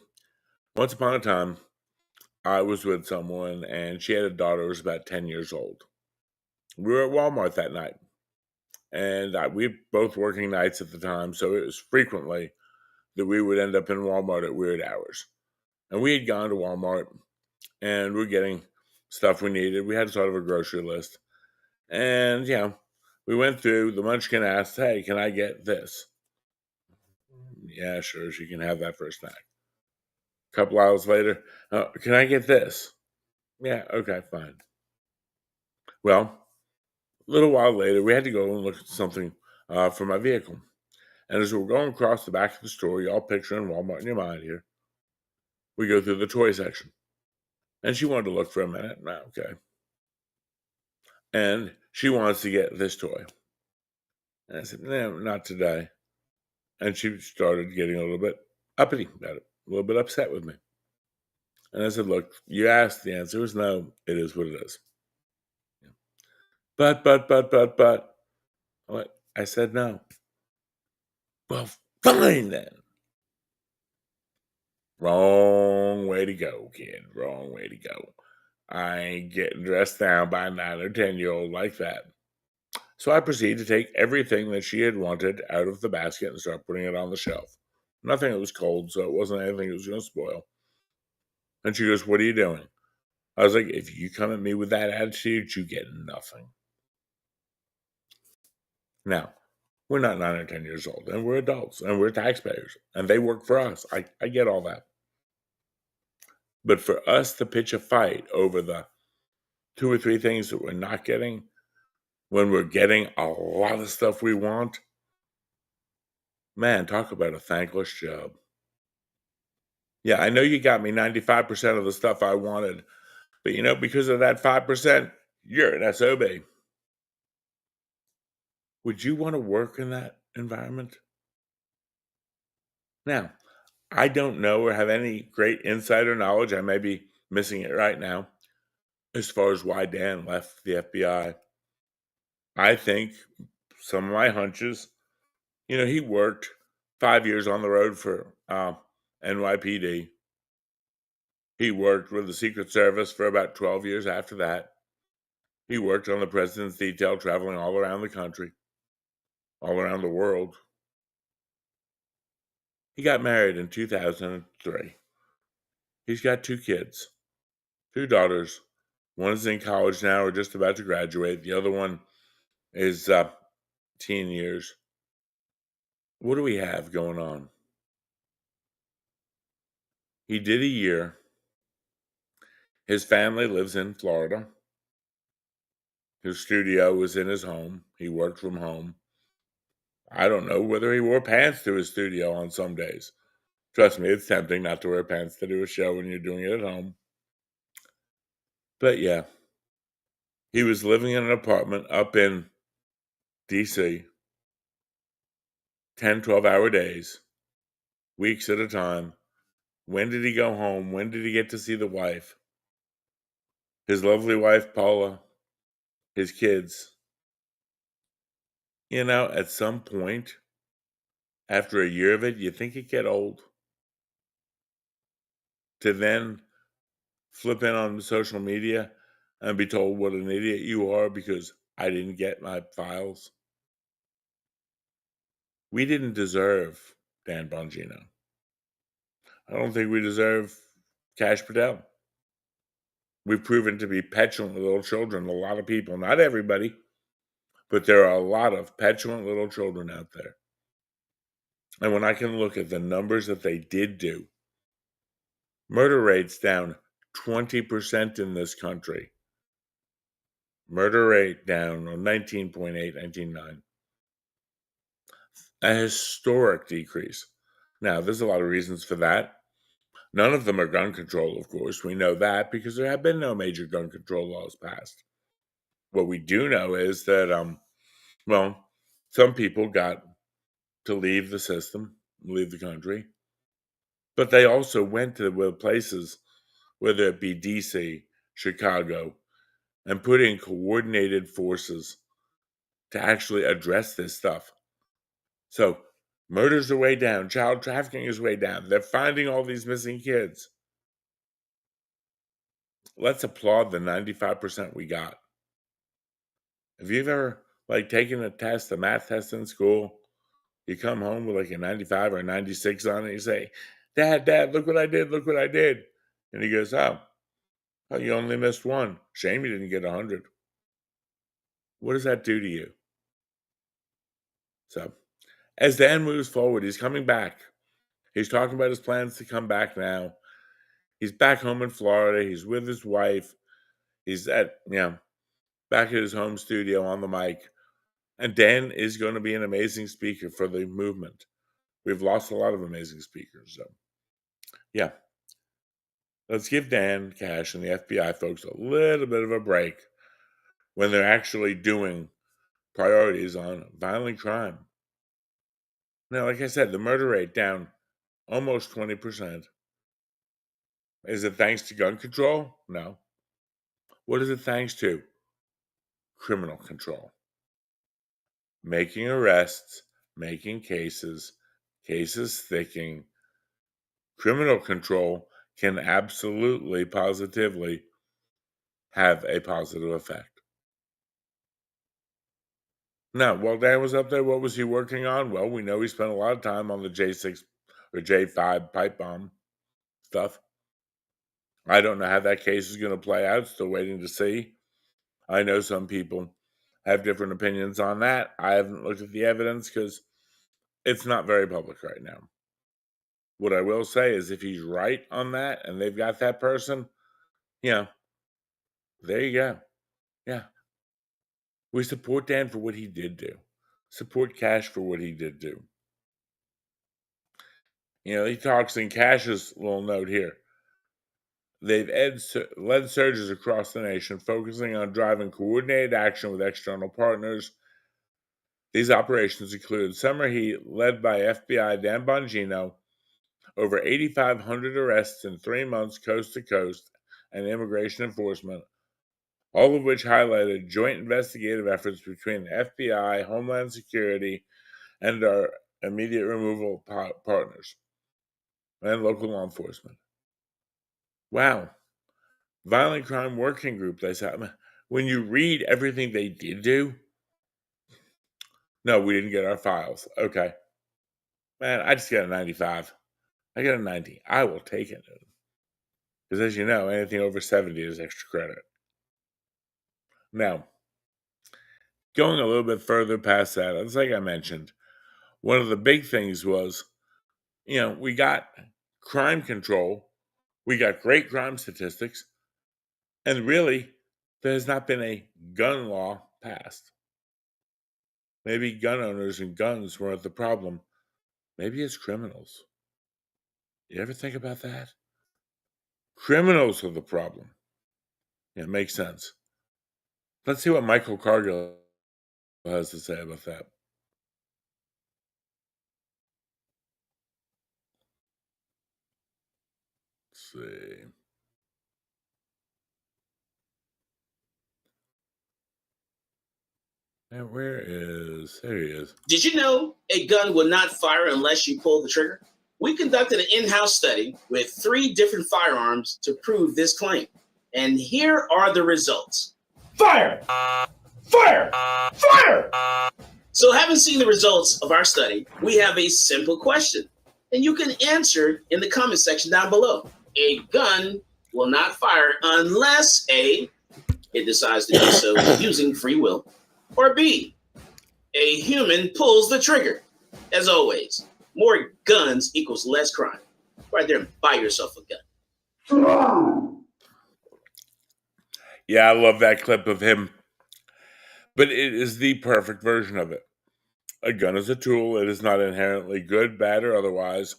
Once upon a time, I was with someone and she had a daughter who was about 10 years old. We were at Walmart that night. And we were both working nights at the time, so it was frequently that we would end up in Walmart at weird hours. And we had gone to Walmart and we were getting stuff we needed. We had sort of a grocery list. And, we went through. The munchkin asked, hey, can I get this? Yeah, sure, she can have that for a snack. A couple hours later, can I get this? Yeah, okay, fine. Well, a little while later, we had to go and look at something for my vehicle. And as we're going across the back of the store, you all picturing Walmart in your mind here, we go through the toy section. And she wanted to look for a minute. Okay. And she wants to get this toy. And I said, no, not today. And she started getting a little bit uppity about it, a little bit upset with me. And I said, look, you asked, the answer was no, it is what it is. But. I said no. Well, fine then. Wrong way to go, kid. Wrong way to go. I ain't getting dressed down by a 9 or 10-year-old like that. So I proceeded to take everything that she had wanted out of the basket and start putting it on the shelf. Nothing that was cold, so it wasn't anything that was going to spoil. And she goes, "What are you doing?" I was like, "If you come at me with that attitude, you get nothing." Now, we're not 9 or 10 years old, and we're adults, and we're taxpayers, and they work for us. I get all that. But for us to pitch a fight over the 2 or 3 things that we're not getting, when we're getting a lot of stuff we want, man, talk about a thankless job. Yeah, I know you got me 95% of the stuff I wanted, but because of that 5%, you're an SOB. Would you want to work in that environment? Now, I don't know or have any great insider knowledge. I may be missing it right now as far as why Dan left the FBI. I think some of my hunches, he worked 5 years on the road for NYPD. He worked with the Secret Service for about 12 years after that. He worked on the president's detail, traveling all around the country, all around the world. He got married in 2003. He's got 2 kids, 2 daughters. One is in college now or just about to graduate. The other one is teen years. What do we have going on? He did a year. His family lives in Florida. His studio was in his home. He worked from home. I don't know whether he wore pants to his studio on some days. Trust me, it's tempting not to wear pants to do a show when you're doing it at home. But yeah, he was living in an apartment up in DC, 10, 12-hour days, weeks at a time. When did he go home? When did he get to see the wife? His lovely wife, Paula, his kids. At some point, after a year of it, you think it get old to then flip in on social media and be told what an idiot you are because I didn't get my files. We didn't deserve Dan Bongino. I don't think we deserve Cash Patel. We've proven to be petulant little children. A lot of people, not everybody, but there are a lot of petulant little children out there. And when I can look at the numbers that they did do, murder rates down 20% in this country. Murder rate down 19.8, 19.9. A historic decrease. Now, there's a lot of reasons for that. None of them are gun control, of course. We know that because there have been no major gun control laws passed. What we do know is that, some people got to leave the system, leave the country, but they also went to places, whether it be DC, Chicago, and put in coordinated forces to actually address this stuff. So murders are way down. Child trafficking is way down. They're finding all these missing kids. Let's applaud the 95% we got. Have you ever taken a test, a math test in school? You come home with a 95 or a 96 on it. You say, Dad, look what I did. Look what I did. And he goes, oh, you only missed one. Shame you didn't get 100. What does that do to you? So as Dan moves forward, he's coming back. He's talking about his plans to come back now. He's back home in Florida. He's with his wife. He's back at his home studio on the mic. And Dan is going to be an amazing speaker for the movement. We've lost a lot of amazing speakers. So, yeah. Let's give Dan Cash and the FBI folks a little bit of a break when they're actually doing priorities on violent crime. Now, like I said, the murder rate down almost 20%. Is it thanks to gun control? No. What is it thanks to? Criminal control. Making arrests, making cases sticking. Criminal control can absolutely, positively have a positive effect. Now, while Dan was up there, what was he working on? Well, we know he spent a lot of time on the J6 or J5 pipe bomb stuff. I don't know how that case is going to play out. Still waiting to see. I know some people have different opinions on that. I haven't looked at the evidence because it's not very public right now. What I will say is if he's right on that and they've got that person, there you go. Yeah. We support Dan for what he did do. Support Cash for what he did do. He talks in Cash's little note here. They've led surges across the nation, focusing on driving coordinated action with external partners. These operations include Summer Heat, led by FBI Dan Bongino, over 8,500 arrests in 3 months coast to coast, and immigration enforcement, all of which highlighted joint investigative efforts between the FBI, Homeland Security, and our immediate removal partners, and local law enforcement. Wow. Violent Crime Working Group, they said. When you read everything they did do, no, we didn't get our files. Okay. Man, I just got a 95. I got a 90. I will take it. Because as you know, anything over 70 is extra credit. Now, going a little bit further past that, it's like I mentioned, one of the big things was, we got crime control, we got great crime statistics, and really, there has not been a gun law passed. Maybe gun owners and guns weren't the problem. Maybe it's criminals. You ever think about that? Criminals are the problem. Yeah, it makes sense. Let's see what Michael Cargill has to say about that. Let's see. And there he is. Did you know a gun will not fire unless you pull the trigger? We conducted an in-house study with 3 different firearms to prove this claim. And here are the results. Fire! Fire! Fire! So having seen the results of our study, we have a simple question. And you can answer in the comment section down below. A gun will not fire unless A, it decides to do so using free will, or B, a human pulls the trigger. As always, more guns equals less crime. Right there and buy yourself a gun. Yeah, I love that clip of him. But it is the perfect version of it. A gun is a tool. It is not inherently good, bad, or otherwise.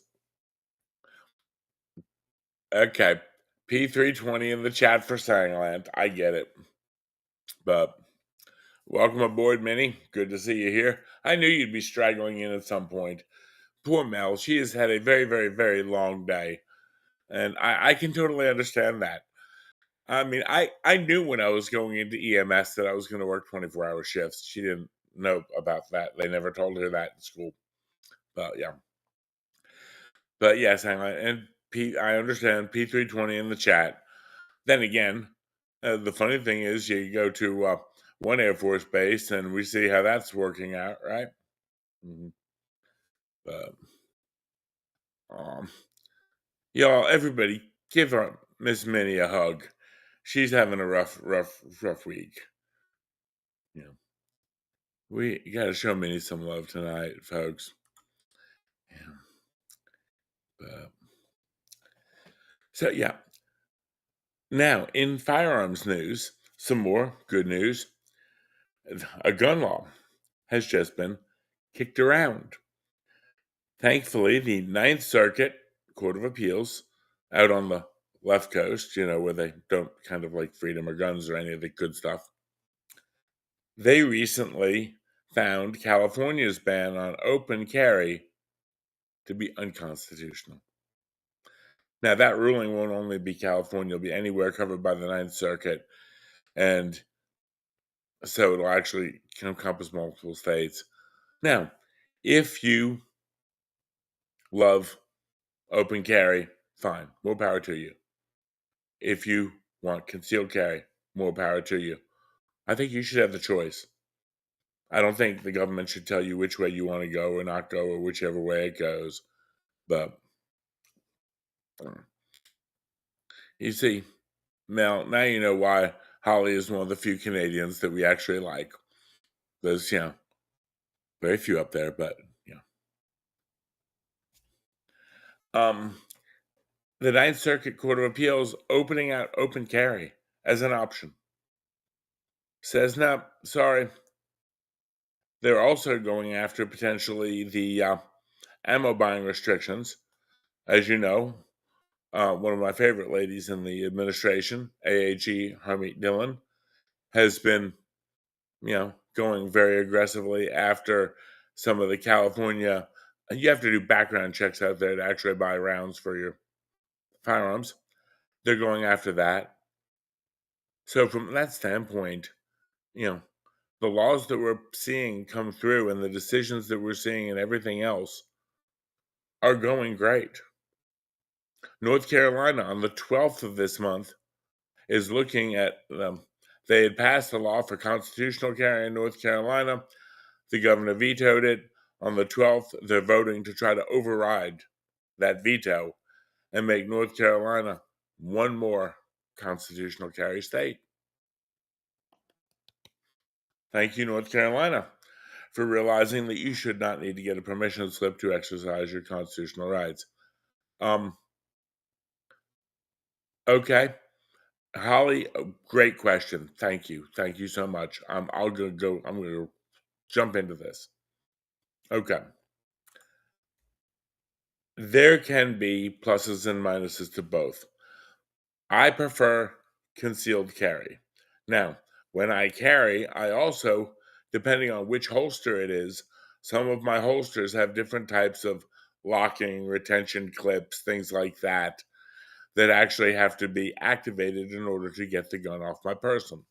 Okay. P320 in the chat for Sangland. I get it. But welcome aboard, Minnie. Good to see you here. I knew you'd be straggling in at some point. Poor Mel. She has had a very, very, very long day. And I can totally understand that. I mean, I knew when I was going into EMS that I was going to work 24-hour shifts. She didn't know about that. They never told her that in school. But yeah. But yes, and I understand P320 in the chat. Then again, the funny thing is you go to one Air Force base and we see how that's working out, right? Mm-hmm. But, y'all, everybody, give Miss Minnie a hug. She's having a rough week. Yeah. We got to show Minnie some love tonight, folks. Yeah. But, so, yeah. Now, in firearms news, some more good news. A gun law has just been kicked around. Thankfully, the Ninth Circuit Court of Appeals out on the left coast, where they don't kind of like freedom or guns or any of the good stuff, they recently found California's ban on open carry to be unconstitutional. Now, that ruling won't only be California, it'll be anywhere covered by the Ninth Circuit, and so it'll actually encompass multiple states. Now, if you love open carry, fine, more power to you. If you want concealed carry, more power to you. I think you should have the choice. I don't think the government should tell you which way you want to go or not go, or whichever way it goes. But You see, Mel, now you know why Holly is one of the few Canadians that we actually like. There's, very few up there, but, the Ninth Circuit Court of Appeals opening out open carry as an option. Says, no, sorry. They're also going after potentially the ammo buying restrictions. As you know, one of my favorite ladies in the administration, AAG Harmeet Dillon, has been, going very aggressively after some of the California. You have to do background checks out there to actually buy rounds for your firearms. They're going after that. So from that standpoint, the laws that we're seeing come through and the decisions that we're seeing and everything else are going great. North Carolina on the 12th of this month is looking at they had passed a law for constitutional carry in North Carolina. The governor vetoed it. On the 12th, they're voting to try to override that veto and make North Carolina one more constitutional carry state. Thank you, North Carolina, for realizing that you should not need to get a permission slip to exercise your constitutional rights. Okay. Holly, great question. Thank you. Thank you so much. I'm going to jump into this. Okay. There can be pluses and minuses to both. I prefer concealed carry. Now, when I carry, I also, depending on which holster it is, some of my holsters have different types of locking, retention clips, things like that actually have to be activated in order to get the gun off my person.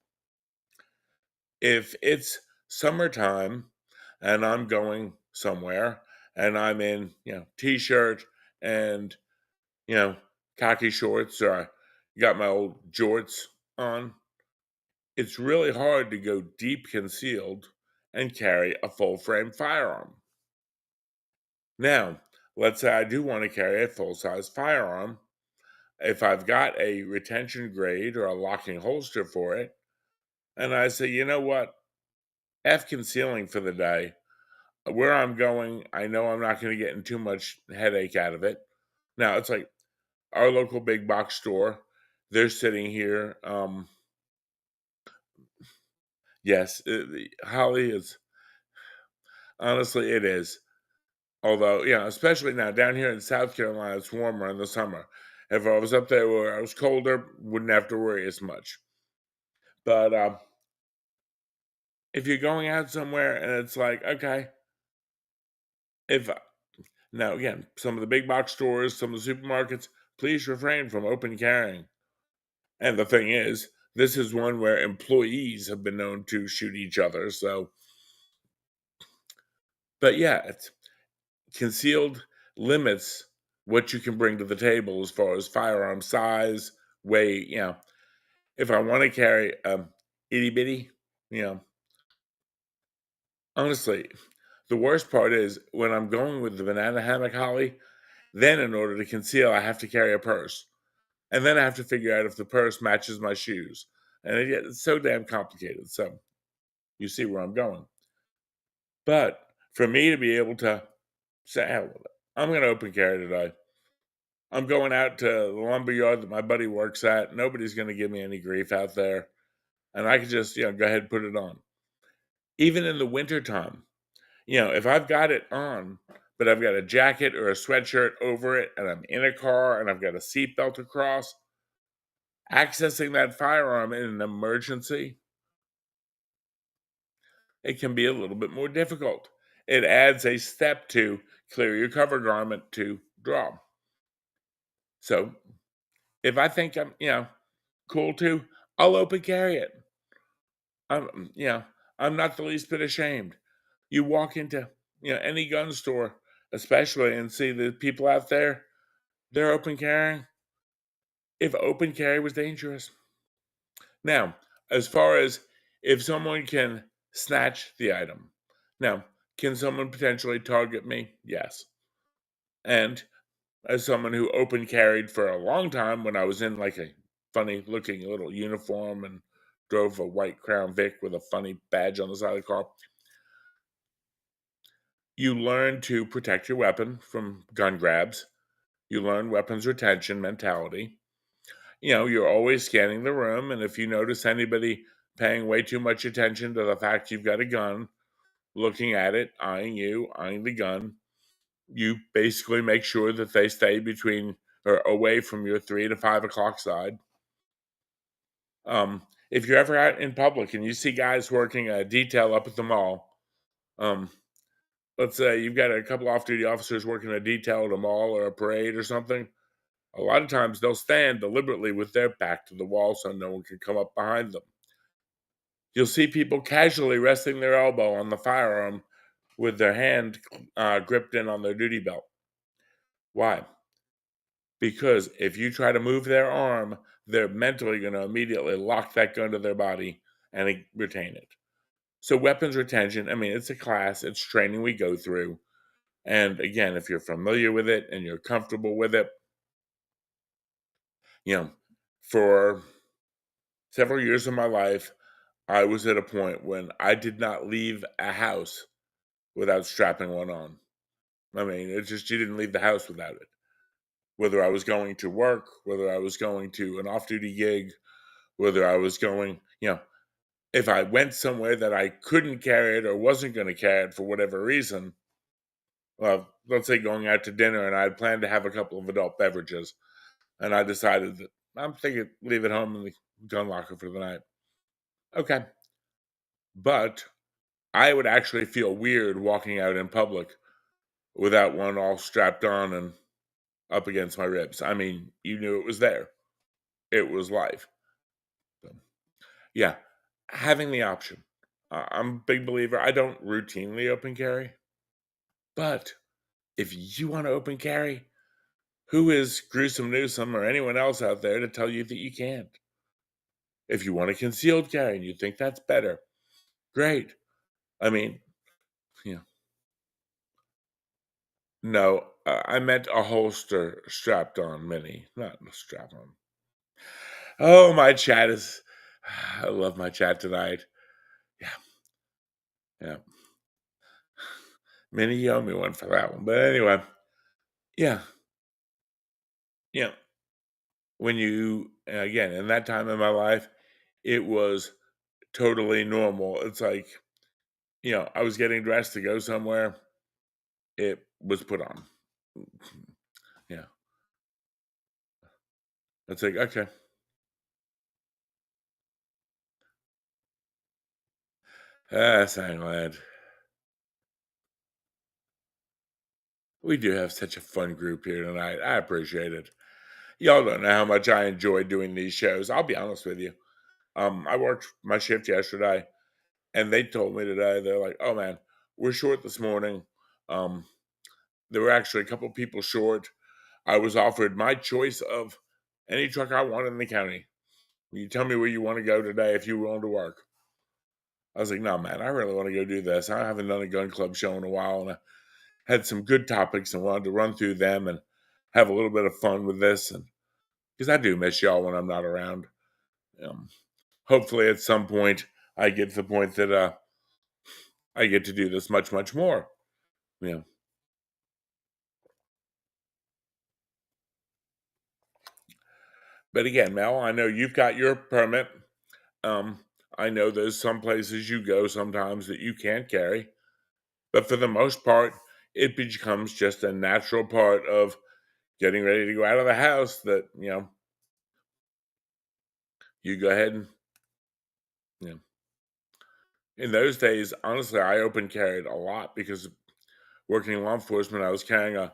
If it's summertime and I'm going somewhere and I'm in, t-shirt and, khaki shorts, or I got my old jorts on, it's really hard to go deep concealed and carry a full frame firearm. Now, let's say I do want to carry a full size firearm. If I've got a retention grade or a locking holster for it, and I say, you know what, F concealing for the day. Where I'm going, I know I'm not going to get in too much headache out of it. Now, it's like our local big box store. They're sitting here. Yes, Holly is. Honestly, it is. Although, especially now down here in South Carolina, it's warmer in the summer. If I was up there where I was colder, wouldn't have to worry as much. But if you're going out somewhere and it's like, okay, now again, some of the big box stores, some of the supermarkets, please refrain from open carrying. And the thing is, this is one where employees have been known to shoot each other. So, but yeah, it's concealed limits what you can bring to the table as far as firearm size, weight. If I want to carry itty bitty, honestly, the worst part is when I'm going with the banana hammock, Holly, then in order to conceal, I have to carry a purse. And then I have to figure out if the purse matches my shoes. And it's so damn complicated. So you see where I'm going. But for me to be able to say, hell with it, I'm going to open carry today. I'm going out to the lumber yard that my buddy works at. Nobody's going to give me any grief out there. And I can just, go ahead and put it on. Even in the wintertime, if I've got it on, but I've got a jacket or a sweatshirt over it, and I'm in a car and I've got a seatbelt across, accessing that firearm in an emergency, it can be a little bit more difficult. It adds a step to clear your cover garment to draw. So if I think I'm, cool too, I'll open carry it. I'm not the least bit ashamed. You walk into, any gun store, especially, and see the people out there, they're open carrying. If open carry was dangerous. Now, as far as if someone can snatch the item. Now, can someone potentially target me? Yes. And as someone who open carried for a long time when I was in like a funny looking little uniform and drove a white Crown Vic with a funny badge on the side of the car, you learn to protect your weapon from gun grabs. You learn weapons retention mentality. You're always scanning the room, and if you notice anybody paying way too much attention to the fact you've got a gun, looking at it, eyeing you, eyeing the gun, you basically make sure that they stay between or away from your 3 to 5 o'clock side. If you're ever out in public and you see guys working a detail up at the mall, let's say you've got a couple off-duty officers working a detail at a mall or a parade or something, a lot of times they'll stand deliberately with their back to the wall so no one can come up behind them. You'll see people casually resting their elbow on the firearm with their hand gripped in on their duty belt. Why? Because if you try to move their arm, they're mentally going to immediately lock that gun to their body and retain it. So weapons retention, I mean, it's a class, it's training we go through. And again, if you're familiar with it and you're comfortable with it, for several years of my life, I was at a point when I did not leave a house without strapping one on. I mean, it's just you didn't leave the house without it. Whether I was going to work, whether I was going to an off-duty gig, whether I was going, if I went somewhere that I couldn't carry it or wasn't going to carry it for whatever reason, well, let's say going out to dinner and I had planned to have a couple of adult beverages, and I decided that I'm thinking leave it home in the gun locker for the night. Okay. But I would actually feel weird walking out in public without one all strapped on and up against my ribs. I mean, you knew it was there. It was live. So, yeah, having the option. I'm a big believer. I don't routinely open carry, but if you want to open carry, who is Gruesome Newsome or anyone else out there to tell you that you can't? If you want a concealed carry and you think that's better, great. I mean, no, I meant a holster strapped on, Minnie, not a strap on. Oh, my chat is. I love my chat tonight. Yeah. Minnie, you owe me one for that one. But anyway, yeah. When you, again, in that time in my life, it was totally normal. It's like, I was getting dressed to go somewhere. It was put on. Yeah. It's like, okay. I'm glad. We do have such a fun group here tonight. I appreciate it. Y'all don't know how much I enjoy doing these shows. I'll be honest with you. I worked my shift yesterday, and they told me today, they're like, oh man, we're short this morning. There were actually a couple people short. I was offered my choice of any truck I want in the county. You tell me where you want to go today if you're willing to work. I was like, no, man, I really want to go do this. I haven't done a gun club show in a while, and I had some good topics and wanted to run through them and have a little bit of fun with this. And because I do miss y'all when I'm not around. Hopefully at some point I get to the point that I get to do this much, much more. But again, Mel, I know you've got your permit. I know there's some places you go sometimes that you can't carry. But for the most part, it becomes just a natural part of getting ready to go out of the house that, you go ahead and, in those days, honestly, I open carried a lot because working in law enforcement, I was carrying a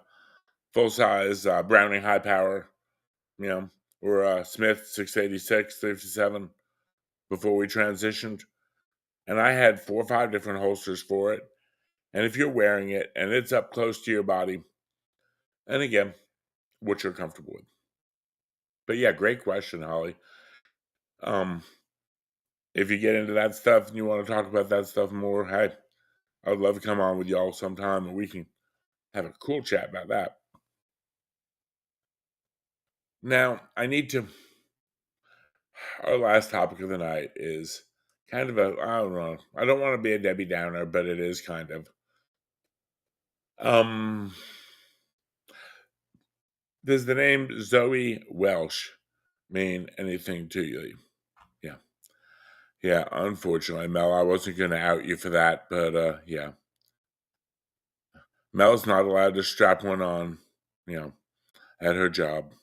full-size Browning high power, or a Smith 686, 57 before we transitioned. And I had 4 or 5 different holsters for it. And if you're wearing it and it's up close to your body, and again, what you're comfortable with. But yeah, great question, Holly. If you get into that stuff and you want to talk about that stuff more, hey, I would love to come on with y'all sometime and we can have a cool chat about that. Now, our last topic of the night is kind of I don't know. I don't want to be a Debbie Downer, but it is kind of. Does the name Zoe Welsh mean anything to you? Yeah. Yeah, unfortunately, Mel, I wasn't going to out you for that, but yeah. Mel's not allowed to strap one on, at her job.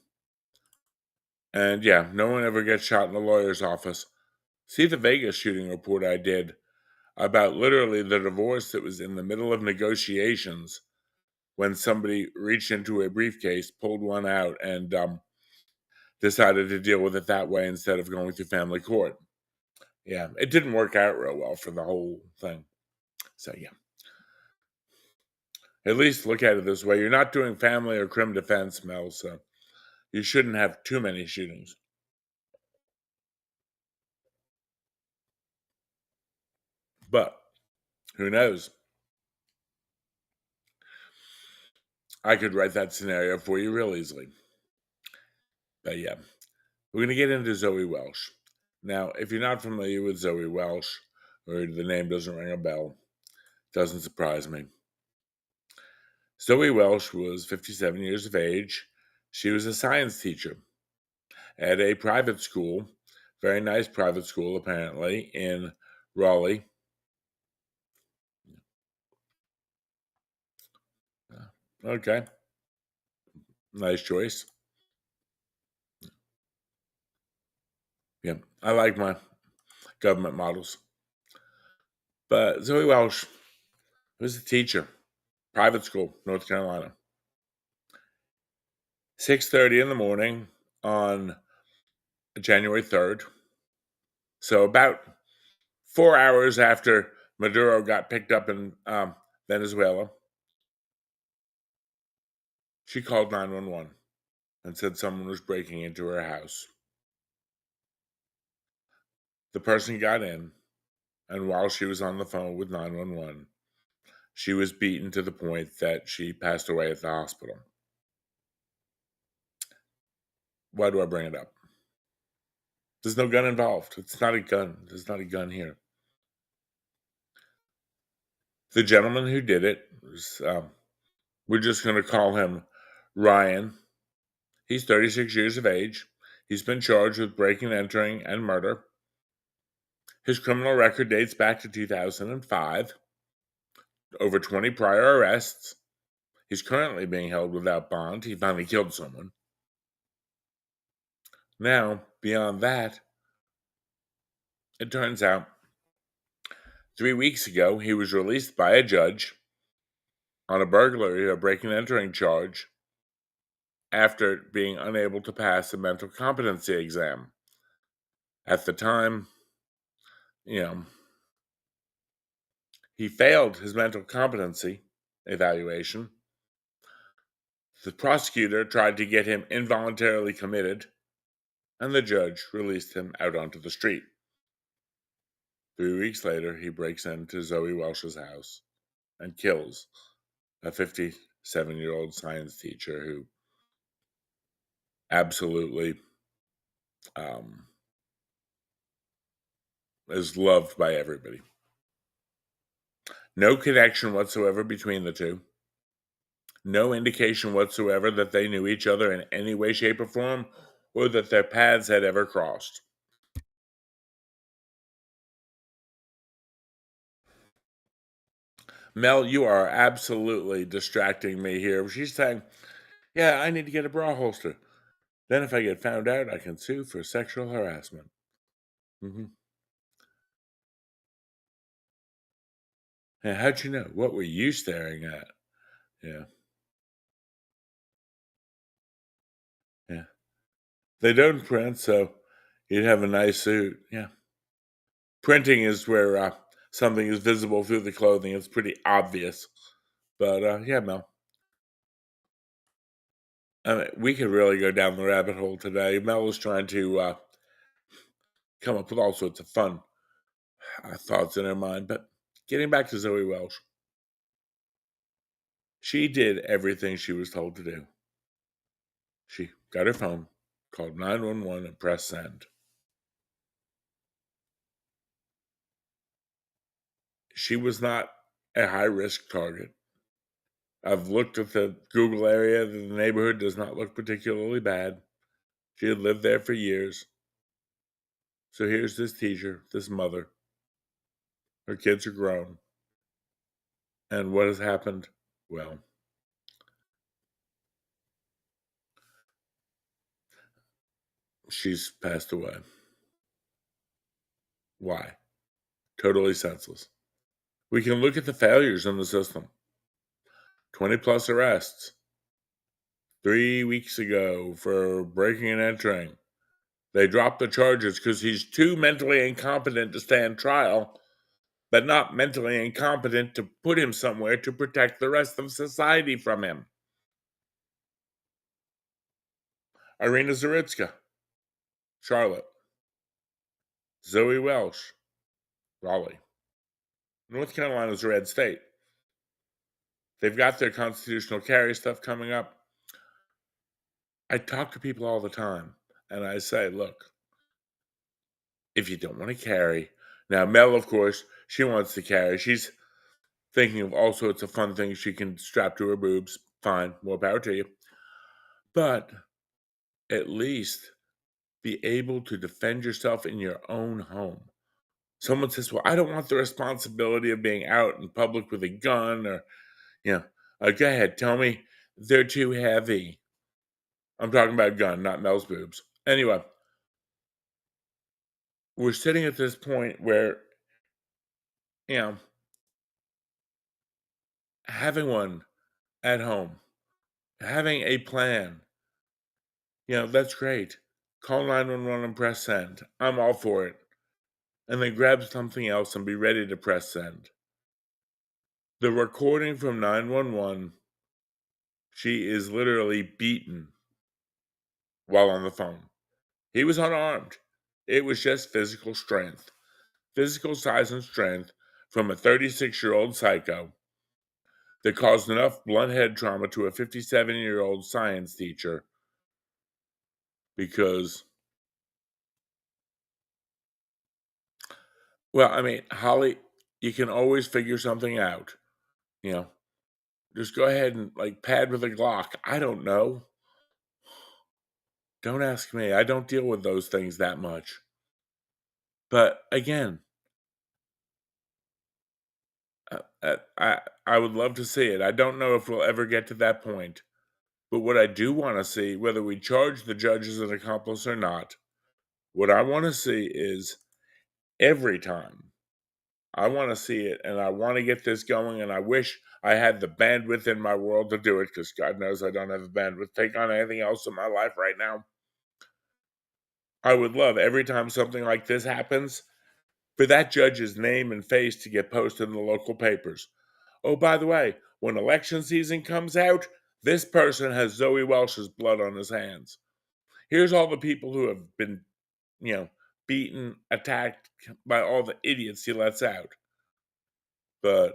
And yeah, no one ever gets shot in the lawyer's office. See the Vegas shooting report I did about literally the divorce that was in the middle of negotiations when somebody reached into a briefcase, pulled one out, and decided to deal with it that way instead of going through family court. Yeah, it didn't work out real well for the whole thing. So yeah. At least look at it this way. You're not doing family or crim defense, Mel, so you shouldn't have too many shootings. But who knows? I could write that scenario for you real easily. But yeah, we're going to get into Zoe Welsh. Now, if you're not familiar with Zoe Welsh, or the name doesn't ring a bell, doesn't surprise me. Zoe Welsh was 57 years of age. She was a science teacher at a private school, very nice private school apparently, in Raleigh. Okay. Nice choice. Yeah, I like my government models. But Zoe Welsh was a teacher, private school, North Carolina. 6:30 in the morning on January 3rd. So about 4 hours after Maduro got picked up in Venezuela, she called 911 and said someone was breaking into her house. The person got in, and while she was on the phone with 911, she was beaten to the point that she passed away at the hospital. Why do I bring it up? There's no gun involved. It's not a gun. There's not a gun here. The gentleman who did it was, we're just going to call him Ryan. He's 36 years of age. He's been charged with breaking, entering, and murder. His criminal record dates back to 2005. Over 20 prior arrests. He's currently being held without bond. He finally killed someone. Now, beyond that, it turns out 3 weeks ago, he was released by a judge on a burglary or breaking and entering charge after being unable to pass a mental competency exam. At the time, he failed his mental competency evaluation. The prosecutor tried to get him involuntarily committed, and the judge released him out onto the street. 3 weeks later, he breaks into Zoe Welsh's house and kills a 57-year-old science teacher who absolutely is loved by everybody. No connection whatsoever between the two. No indication whatsoever that they knew each other in any way, shape, or form, or that their paths had ever crossed. Mel, you are absolutely distracting me here. She's saying, yeah, I need to get a bra holster. Then if I get found out, I can sue for sexual harassment. Yeah, how'd you know? What were you staring at? Yeah. Yeah. They don't print, so you'd have a nice suit. Yeah. Printing is where something is visible through the clothing. It's pretty obvious. But yeah, Mel. I mean, we could really go down the rabbit hole today. Mel was trying to come up with all sorts of fun thoughts in her mind. But getting back to Zoe Welsh, she did everything she was told to do. She got her phone. called 911 and pressed send. She was not a high-risk target. I've looked at the Google area. The neighborhood does not look particularly bad. She had lived there for years. So here's this teacher, this mother. Her kids are grown. And what has happened? Well, she's passed away. Why? Totally senseless. We can look at the failures in the system. 20 plus arrests. 3 weeks ago for breaking and entering. They dropped the charges because he's too mentally incompetent to stand trial, but not mentally incompetent to put him somewhere to protect the rest of society from him. Irina Zaritska, Charlotte. Zoe Welsh, Raleigh. North Carolina's a red state. They've got their constitutional carry stuff coming up. I talk to people all the time, and I say, look, if you don't want to carry, now Mel, of course, she wants to carry. She's thinking of all sorts of fun things she can strap to her boobs. Fine, more power to you. But at least be able to defend yourself in your own home. Someone says, well, I don't want the responsibility of being out in public with a gun or, go ahead, tell me they're too heavy. I'm talking about gun, not Mel's boobs. Anyway, we're sitting at this point where, having one at home, having a plan, that's great. Call 911 and press send. I'm all for it. And then grab something else and be ready to press send. The recording from 911, she is literally beaten while on the phone. He was unarmed. It was just physical strength. Physical size and strength from a 36-year-old psycho that caused enough blunt head trauma to a 57-year-old science teacher because, Holly, you can always figure something out. Just go ahead and pad with a Glock. I don't know. Don't ask me. I don't deal with those things that much. But again, I would love to see it. I don't know if we'll ever get to that point. But what I do want to see, whether we charge the judge as an accomplice or not, what I want to see is every time. I want to see it, and I want to get this going, and I wish I had the bandwidth in my world to do it, because God knows I don't have the bandwidth to take on anything else in my life right now. I would love every time something like this happens for that judge's name and face to get posted in the local papers. Oh, by the way, when election season comes out, this person has Zoe Welsh's blood on his hands. Here's all the people who have been, beaten, attacked by all the idiots he lets out. But,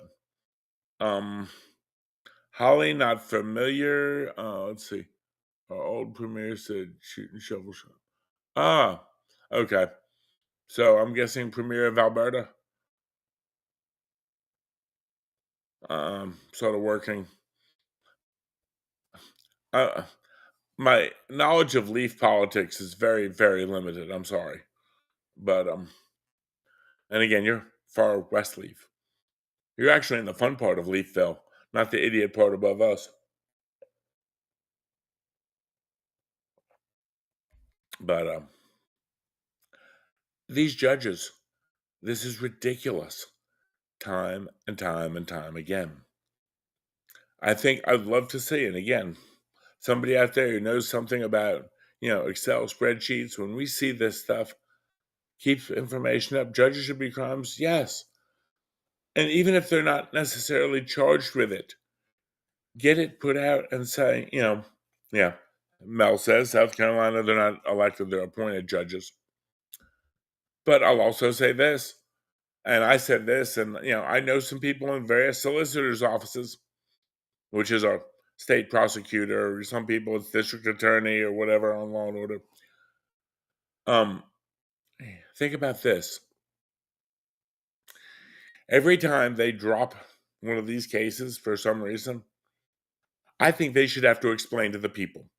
Holly, not familiar. Let's see. Our old premier said shoot and shovel shot. Ah, okay. So I'm guessing Premier of Alberta. Sort of working. My knowledge of Leaf politics is very, very limited. I'm sorry, but and again, you're far west Leaf. You're actually in the fun part of Leafville, not the idiot part above us. But these judges, this is ridiculous. Time and time and time again. I think I'd love to see, and again, somebody out there who knows something about, Excel spreadsheets, when we see this stuff, keeps information up. Judges should be crimes, yes. And even if they're not necessarily charged with it, get it put out and say, Mel says South Carolina, they're not elected, they're appointed judges. But I'll also say this, and I said this, and I know some people in various solicitors' offices, which is our state prosecutor, or some people it's district attorney or whatever on Law and Order. Think about this. Every time they drop one of these cases for some reason, I think they should have to explain to the people.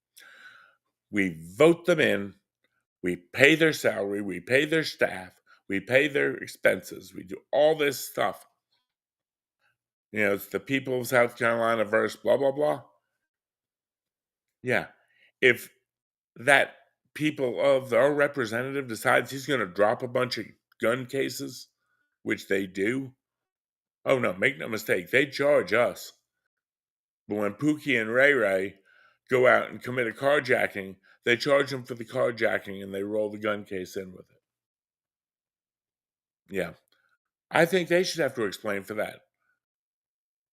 We vote them in, we pay their salary, we pay their staff, we pay their expenses, we do all this stuff. It's the people of South Carolina versus blah, blah, blah. Yeah. If that people of our representative decides he's going to drop a bunch of gun cases, which they do, oh no, make no mistake, they charge us. But when Pookie and Ray Ray go out and commit a carjacking, they charge them for the carjacking and they roll the gun case in with it. Yeah. I think they should have to explain for that.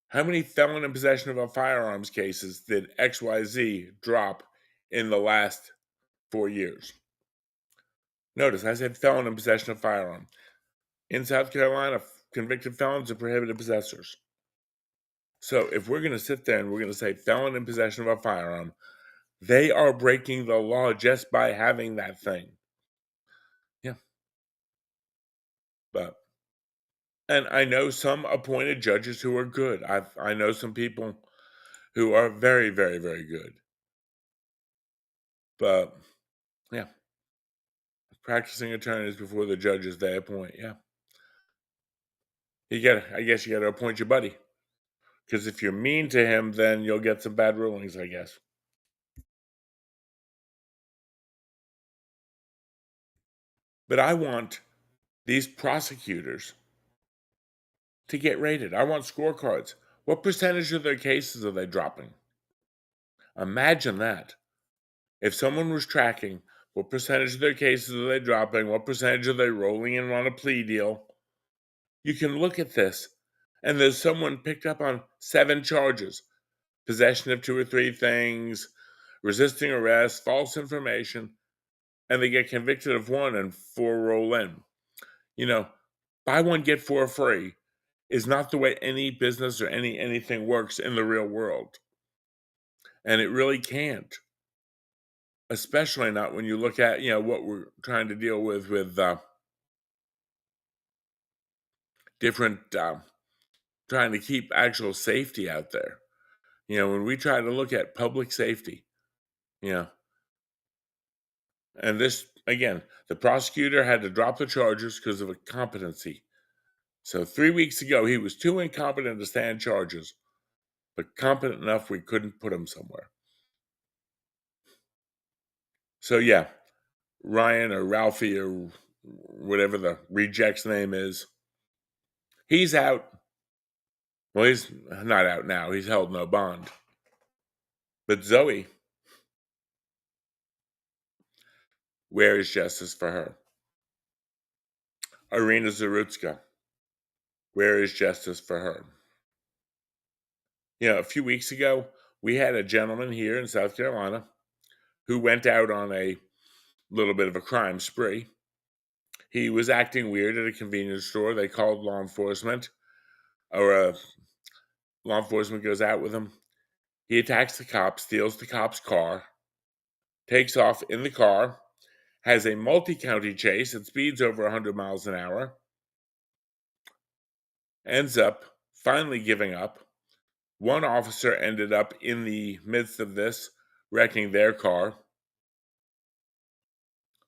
How many felon in possession of a firearms cases did XYZ drop in the last 4 years? Notice I said felon in possession of firearm. In South Carolina, convicted felons are prohibited possessors. So if we're going to sit there and we're going to say felon in possession of a firearm, they are breaking the law just by having that thing. Yeah. And I know some appointed judges who are good. I know some people who are very, very, very good. But yeah, practicing attorneys before the judges they appoint. Yeah, I guess you got to appoint your buddy, because if you're mean to him, then you'll get some bad rulings, I guess. But I want these prosecutors to get rated. I want scorecards. What percentage of their cases are they dropping? Imagine that. If someone was tracking what percentage of their cases are they dropping, what percentage are they rolling in on a plea deal, you can look at this and there's someone picked up on 7 charges: possession of 2 or 3 things, resisting arrest, false information, and they get convicted of 1 and 4 roll in. Buy 1, get 4 free is not the way any business or anything works in the real world. And it really can't. Especially not when you look at, what we're trying to deal with different, trying to keep actual safety out there. When we try to look at public safety, and this, again, the prosecutor had to drop the charges because of a competency. So 3 weeks ago, he was too incompetent to stand charges, but competent enough we couldn't put him somewhere. So yeah, Ryan or Ralphie or whatever the reject's name is, he's out. Well, he's not out now. He's held no bond. But Zoe, where is justice for her? Irina Zarutska, where is justice for her? A few weeks ago, we had a gentleman here in South Carolina who went out on a little bit of a crime spree. He was acting weird at a convenience store. They called law enforcement, or law enforcement goes out with him. He attacks the cop, steals the cop's car, takes off in the car, has a multi-county chase at speeds over 100 miles an hour, ends up finally giving up. One officer ended up in the midst of this wrecking their car.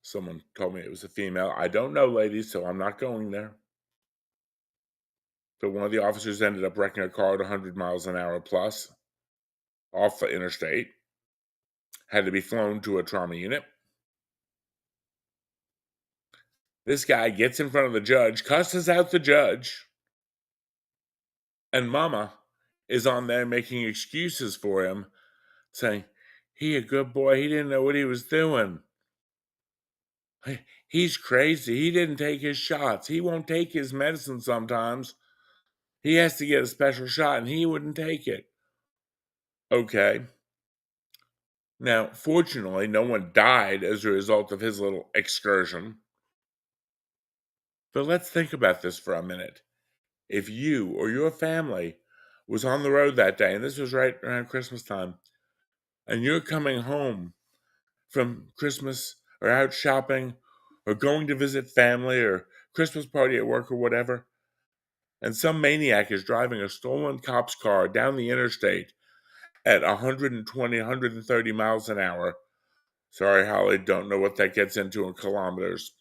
Someone told me it was a female. I don't know, ladies, so I'm not going there. But one of the officers ended up wrecking a car at 100 miles an hour plus off the interstate. Had to be flown to a trauma unit. This guy gets in front of the judge, cusses out the judge, and Mama is on there making excuses for him, saying, he a good boy, he didn't know what he was doing. He's crazy, he didn't take his shots, he won't take his medicine sometimes. He has to get a special shot and he wouldn't take it. Okay. Now, fortunately, no one died as a result of his little excursion. But let's think about this for a minute. If you or your family was on the road that day, and this was right around Christmas time, and you're coming home from Christmas or out shopping or going to visit family or Christmas party at work or whatever, and some maniac is driving a stolen cop's car down the interstate at 120, 130 miles an hour. Sorry, Holly, don't know what that gets into in kilometers.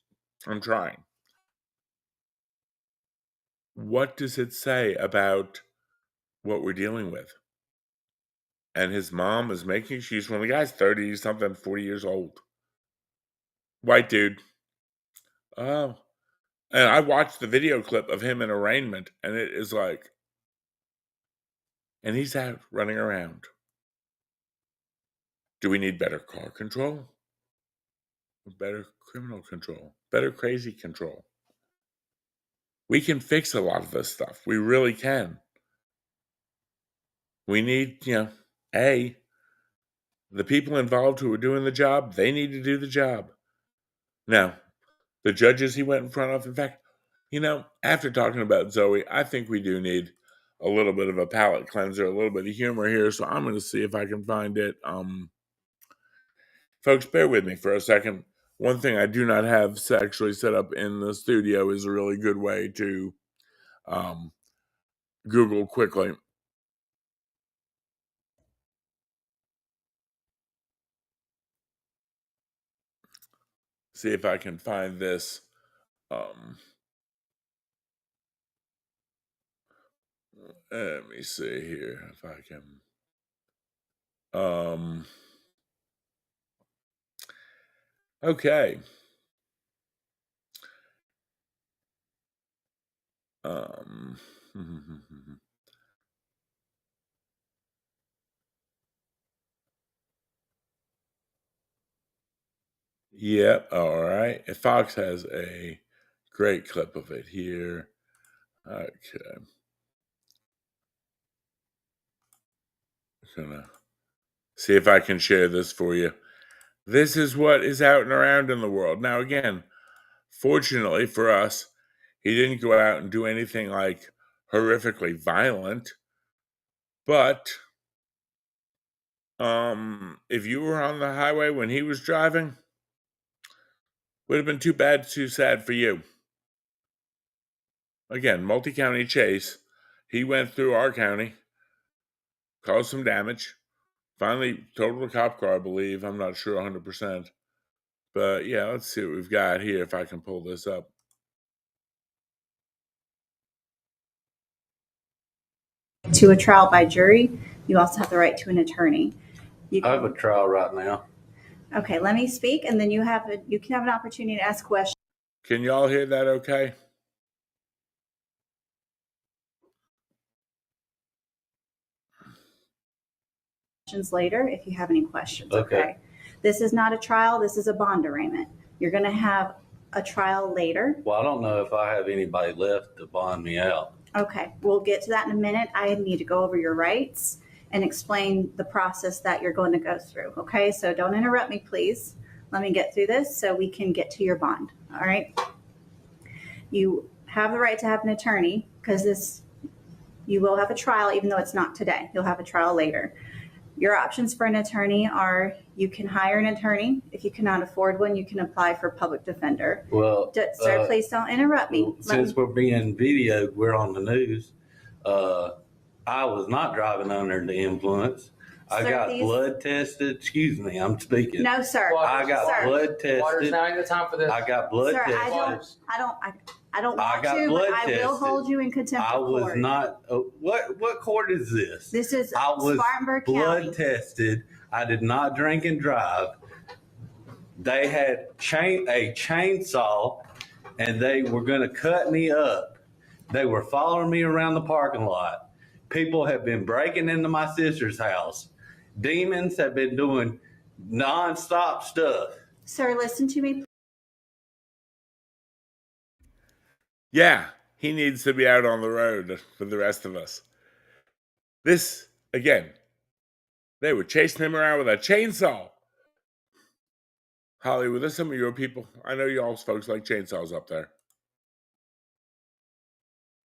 I'm trying. What does it say about what we're dealing with? And his mom is making excuses when the guy's 30 something, 40 years old. White dude. Oh. And I watched the video clip of him in arraignment, and it is like, and he's out running around. Do we need better car control? Better criminal control? Better crazy control? We can fix a lot of this stuff. We really can. We need, the people involved who are doing the job, they need to do the job. Now, the judges he went in front of, in fact, after talking about Zoe, I think we do need a little bit of a palate cleanser, a little bit of humor here. So I'm going to see if I can find it. Folks, bear with me for a second. One thing I do not have actually set up in the studio is a really good way to Google quickly. See if I can find this. Let me see here if I can. Okay. Yep. All right. Fox has a great clip of it here. Okay. I'm gonna see if I can share this for you. This is what is out and around in the world. Now, again, fortunately for us, he didn't go out and do anything like horrifically violent. But if you were on the highway when he was driving, would have been too bad, too sad for you. Again, multi-county chase. He went through our county, caused some damage, finally totaled a cop car, I believe. I'm not sure 100%. But yeah, let's see what we've got here if I can pull this up. To a trial by jury, you also have the right to an attorney. I have a trial right now. Okay, let me speak, and then you can have an opportunity to ask questions Can y'all hear that okay? later if you have any questions. Okay. This is not a trial. This is a bond arraignment. You're going to have a trial later. Well, I don't know if I have anybody left to bond me out. Okay, we'll get to that in a minute. I need to go over your rights and explain the process that you're going to go through. Okay, so don't interrupt me, please. Let me get through this so we can get to your bond. All right. You have the right to have an attorney because you will have a trial, even though it's not today. You'll have a trial later. Your options for an attorney are you can hire an attorney. If you cannot afford one, you can apply for a public defender. Well, Sir, please don't interrupt me. Since we're being videoed, we're on the news. I was not driving under the influence. I got blood tested. Excuse me, I'm speaking. No, sir. I got blood tested. Water's not the time for this. I got blood Sir, tested. I don't I want got to, blood but I will tested. hold you in contempt I of was court. not. What court is this? This is I was Spartanburg blood County. tested. I did not drink and drive. They had a chainsaw, and they were going to cut me up. They were following me around the parking lot. People have been breaking into my sister's house. Demons have been doing nonstop stuff. Sir, listen to me. Yeah, he needs to be out on the road for the rest of us. This, again, they were chasing him around with a chainsaw. Holly, were there some of your people? I know y'all folks like chainsaws up there.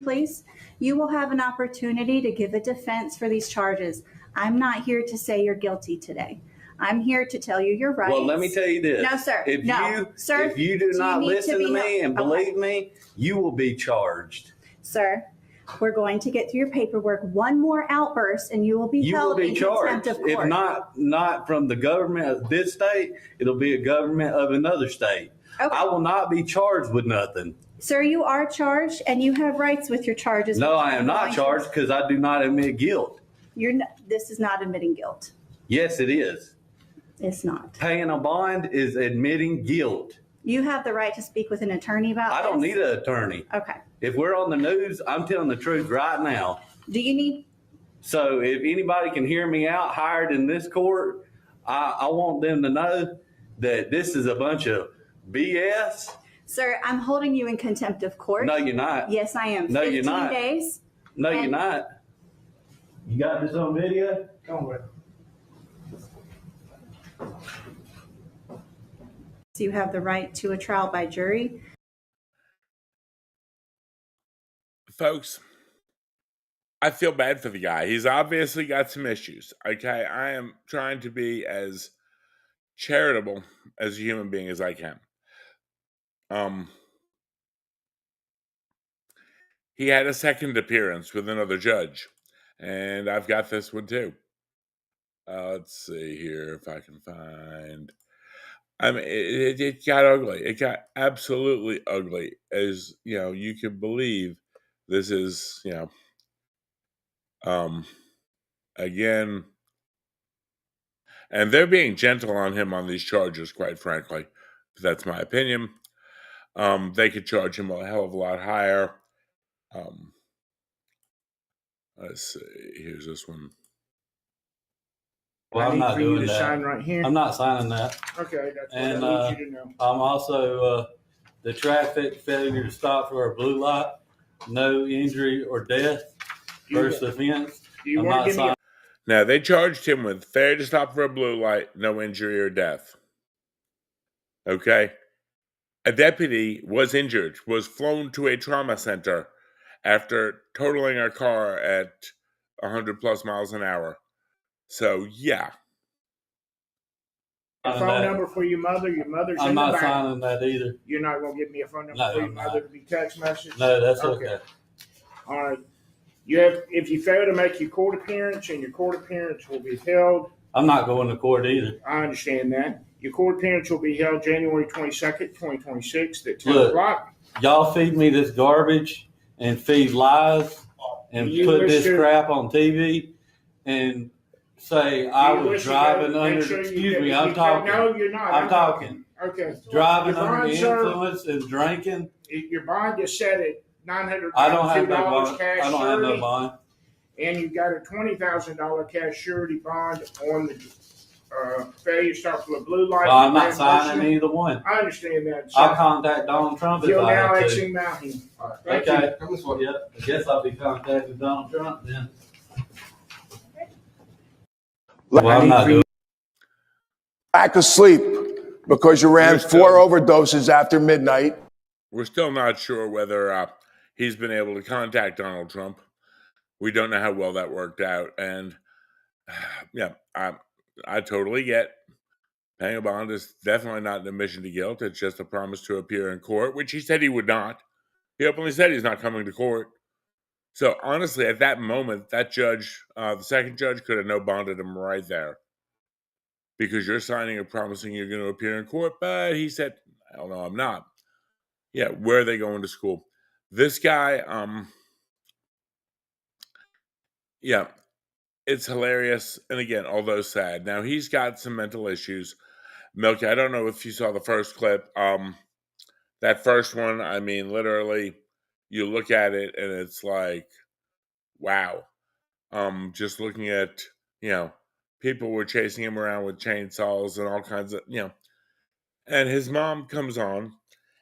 please. You will have an opportunity to give a defense for these charges. I'm not here to say you're guilty today. I'm here to tell you your rights. Well, let me tell you this. No, sir. If Sir, you do not listen to me and believe me, you will be charged. Sir, we're going to get through your paperwork. One more outburst and you will be held in contempt of court. If not from the government of this state, it'll be a government of another state. Okay. I will not be charged with nothing. Sir, you are charged and you have rights with your charges. No, I am not charged because I do not admit guilt. This is not admitting guilt. Yes, it is. It's not. Paying a bond is admitting guilt. You have the right to speak with an attorney about this. I don't need an attorney. Okay. If we're on the news, I'm telling the truth right now. Do you need? So if anybody can hear me out hired in this court, I want them to know that this is a bunch of BS. Sir, I'm holding you in contempt of court. No, you're not. Yes, I am. No, you're not. 15 days. No, you're not. You got this on video? Don't worry. So you have the right to a trial by jury. Folks, I feel bad for the guy. He's obviously got some issues. Okay, I am trying to be as charitable as a human being as I can. He had a second appearance with another judge, and I've got this one too. Let's see here if I can find. I mean, it got ugly. It got absolutely ugly. As you know, you can believe this is, again, and they're being gentle on him on these charges, quite frankly. But that's my opinion. They could charge him a hell of a lot higher. Let's see. Here's this one. Well, I I'm need not for you doing to that. sign right here. I'm not signing that. Okay, that's what And I need you to know. I'm also the traffic failure to stop for a blue light, no injury or death, first offense. Do you I'm want not to give me signing. Now, they charged him with failure to stop for a blue light, no injury or death. Okay? A deputy was injured, was flown to a trauma center after totaling a car at 100 plus miles an hour. So, yeah. a phone number for your mother? Your mother's I'm in the not back. signing that either. You're not going to give me a phone number No, for your I'm mother not. to be text message? No, that's okay. All right. If you fail to make your court appearance, and your court appearance will be held. I'm not going to court either. I understand that. Your court appearance will be held January 22nd, 2026 at 10 Look. o'clock. Y'all feed me this garbage and feed lies and You put wish this to- crap on TV and say I You was wish to driving go- make under. sure you Excuse get- me, I'm you talking. No, you're not. I'm talking. Okay. Driving Your under the bond, sir, influence and drinking. Your bond is set at $902 I don't have no bond. cash I don't have no surety, bond. and you've got a $20,000 cash surety bond on the failure to stop for a blue light. Well, I'm not signing either one. I understand that. I'll contact Donald Trump if You'll I now have exit to. out here. Thank Okay. you. Yeah, I guess I'll be contacting Donald Trump then. Well, I'm not doing. Back asleep because you ran We're still- 4 overdoses after midnight. We're still not sure whether he's been able to contact Donald Trump. We don't know how well that worked out. And, yeah, I totally get paying a bond is definitely not an admission to guilt. It's just a promise to appear in court, which he said he would not. He openly said he's not coming to court. So, honestly, at that moment, that judge, the second judge, could have no bonded him right there. Because you're signing a promising you're going to appear in court, but he said, hell no, I'm not. Yeah, where are they going to school? This guy, yeah, it's hilarious. And again, although sad. Now, he's got some mental issues. Milky, I don't know if you saw the first clip. That first one, I mean, literally, you look at it and it's like, wow. Just looking at, people were chasing him around with chainsaws and all kinds of, And his mom comes on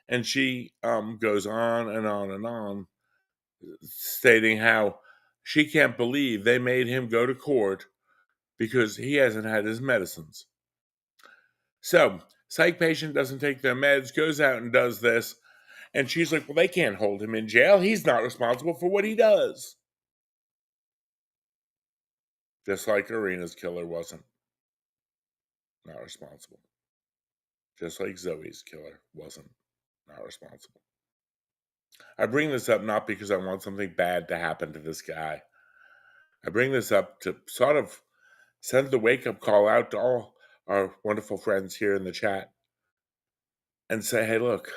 and she goes on and on and on, stating how she can't believe they made him go to court because he hasn't had his medicines. So, psych patient doesn't take their meds, goes out and does this, And she's like, well, they can't hold him in jail. He's not responsible for what he does. Just like Arena's killer wasn't. Not responsible. Just like Zoe's killer wasn't. Not responsible. I bring this up not because I want something bad to happen to this guy. I bring this up to sort of send the wake-up call out to all our wonderful friends here in the chat and say, hey, look,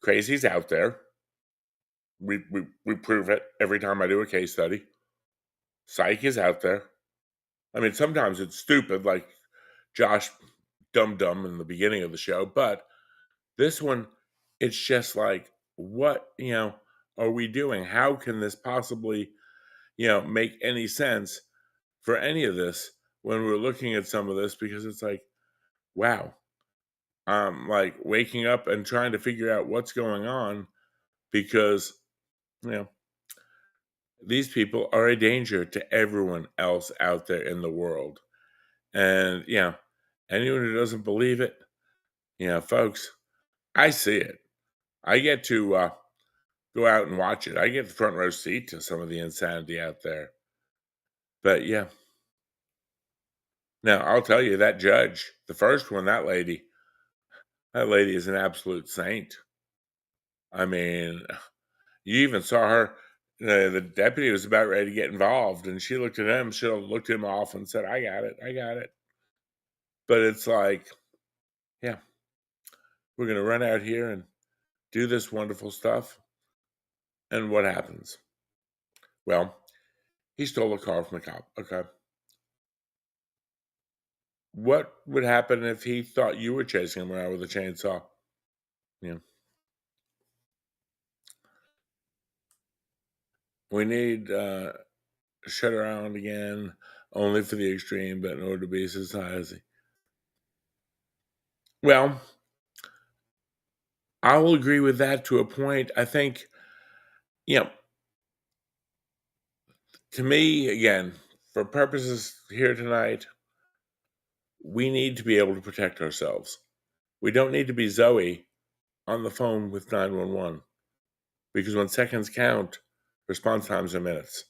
crazy's out there. We prove it every time I do a case study. Psych is out there. I mean, sometimes it's stupid, like Josh Dum Dum in the beginning of the show, but this one, it's just like, what, are we doing? How can this possibly, make any sense for any of this when we're looking at some of this? Because it's like, wow, I'm like waking up and trying to figure out what's going on because, these people are a danger to everyone else out there in the world. And, anyone who doesn't believe it, folks, I see it. I get to go out and watch it. I get the front row seat to some of the insanity out there. But yeah. Now, I'll tell you, that judge, the first one, that lady is an absolute saint. I mean, you even saw her, the deputy was about ready to get involved, and she looked at him, she looked him off and said, I got it. But it's like, yeah, we're going to run out here and do this wonderful stuff. And what happens? Well, he stole a car from a cop. Okay. What would happen if he thought you were chasing him around with a chainsaw? We need shut around again, only for the extreme, but in order to be society. Well, I will agree with that to a point. I think, to me, again, for purposes here tonight, we need to be able to protect ourselves. We don't need to be Zoe on the phone with 911 because when seconds count, response times are minutes.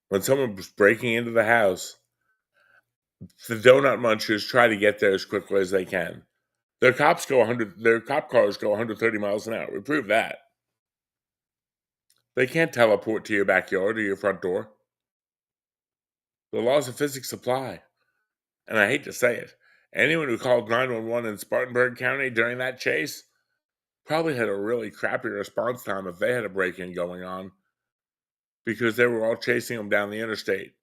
When someone was breaking into the house, the donut munchers try to get there as quickly as they can. Their cop cars go 130 miles an hour. We proved that. They can't teleport to your backyard or your front door. The laws of physics apply. And I hate to say it, anyone who called 911 in Spartanburg County during that chase probably had a really crappy response time if they had a break-in going on because they were all chasing them down the interstate.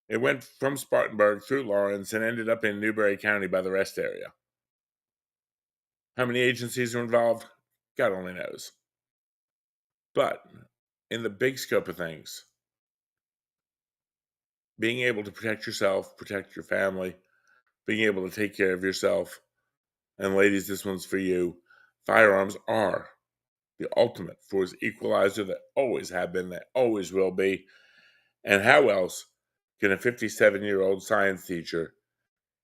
It went from Spartanburg through Lawrence and ended up in Newberry County by the rest area. How many agencies are involved? God only knows. But in the big scope of things, being able to protect yourself, protect your family, being able to take care of yourself, and ladies, this one's for you. Firearms are the ultimate force equalizer that always have been, that always will be. And how else can a 57-year-old science teacher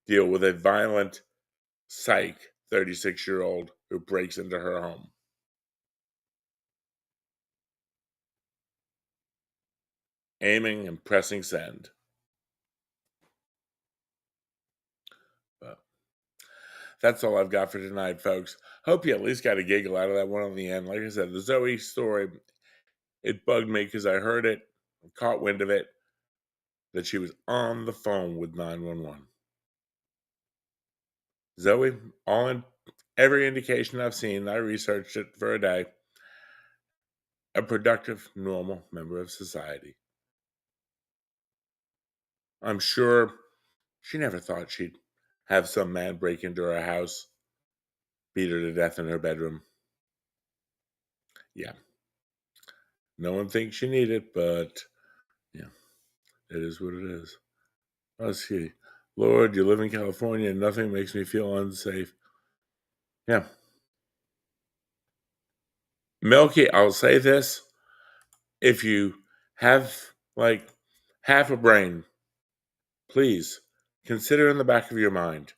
deal with a violent, psych 36-year-old who breaks into her home? Aiming and pressing send. But that's all I've got for tonight, folks. Hope you at least got a giggle out of that one on the end. Like I said, the Zoe story, it bugged me because I heard it, caught wind of it, that she was on the phone with 911. Zoe, every indication I've seen, I researched it for a day, a productive, normal member of society. I'm sure she never thought she'd have some man break into her house, beat her to death in her bedroom. Yeah. No one thinks she needed it, but yeah, it is what it is. Let's see. Lord, you live in California and nothing makes me feel unsafe. Yeah. Milky, I'll say this. If you have like half a brain, please consider in the back of your mind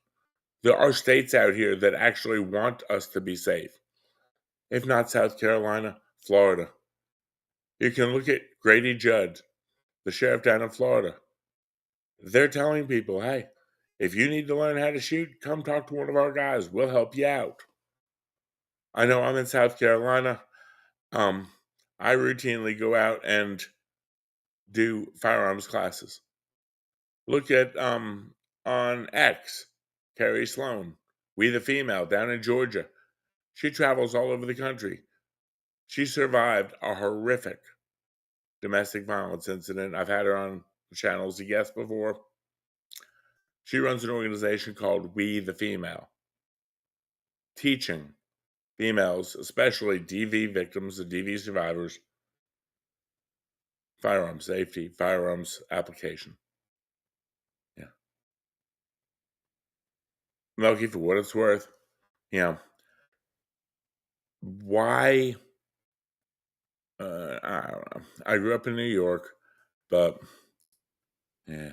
There are states out here that actually want us to be safe. If not South Carolina, Florida. You can look at Grady Judd, the sheriff down in Florida. They're telling people, hey, if you need to learn how to shoot, come talk to one of our guys. We'll help you out. I know I'm in South Carolina. I routinely go out and do firearms classes. Look at on X, Carrie Sloan, We the Female, down in Georgia. She travels all over the country. She survived a horrific domestic violence incident. I've had her on the channel as a guest before. She runs an organization called We the Female, teaching females, especially DV victims and DV survivors, firearms safety, firearms application. Yeah. Melky, for what it's worth, why? I don't know. I grew up in New York, but yeah.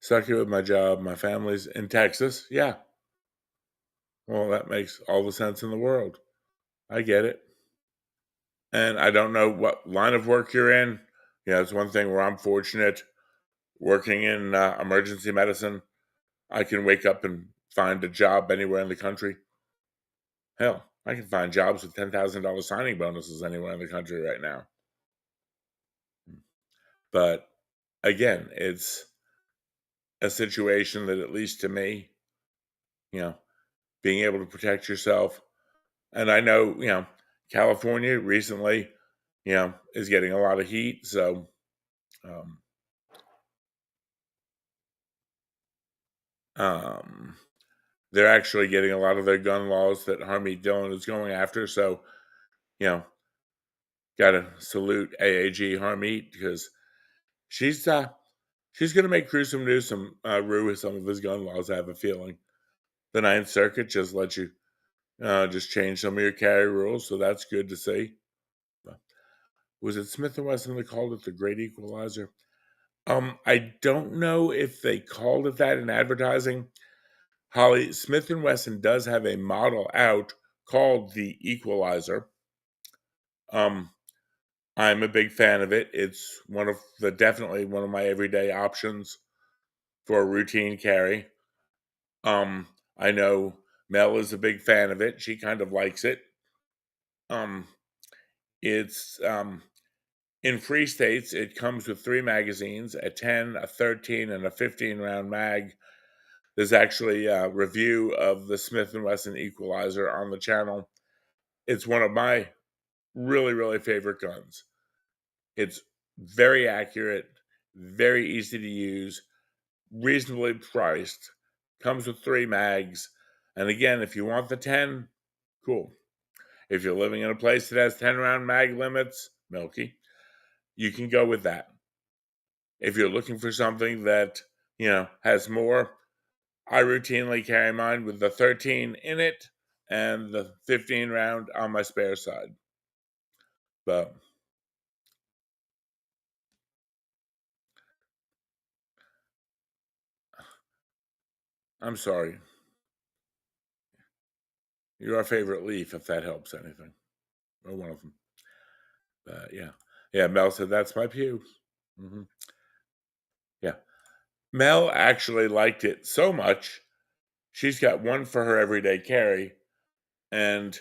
Stuck here with my job. My family's in Texas. Yeah. Well, that makes all the sense in the world. I get it. And I don't know what line of work you're in. It's one thing where I'm fortunate working in emergency medicine. I can wake up and find a job anywhere in the country. Hell, I can find jobs with $10,000 signing bonuses anywhere in the country right now. But again, it's a situation that, at least to me, being able to protect yourself. And I know, California recently, is getting a lot of heat. So, they're actually getting a lot of their gun laws that Harmeet Dillon is going after. So, got to salute AAG Harmeet, because she's going to make Gruesome Newsome rue with some of his gun laws, I have a feeling. The Ninth Circuit just let you just change some of your carry rules, so that's good to see. Was it Smith & Wesson that called it the Great Equalizer? I don't know if they called it that in advertising. Holly, Smith & Wesson does have a model out called the Equalizer. I'm a big fan of it. It's definitely one of my everyday options for a routine carry. I know Mel is a big fan of it. She kind of likes it. It's in free states, it comes with 3 magazines, a 10, a 13, and a 15-round mag. There's actually a review of the Smith & Wesson Equalizer on the channel. It's one of my really, really favorite guns. It's very accurate, very easy to use, reasonably priced, comes with 3 mags. And again, if you want the 10, cool. If you're living in a place that has 10-round mag limits, Milky, you can go with that. If you're looking for something that, has more, I routinely carry mine with the 13 in it and the 15 round on my spare side. But I'm sorry. You're our favorite Leaf, if that helps anything. Or one of them. But yeah. Yeah, Mel said, that's my pew. Mm-hmm. Yeah. Mel actually liked it so much, she's got one for her everyday carry and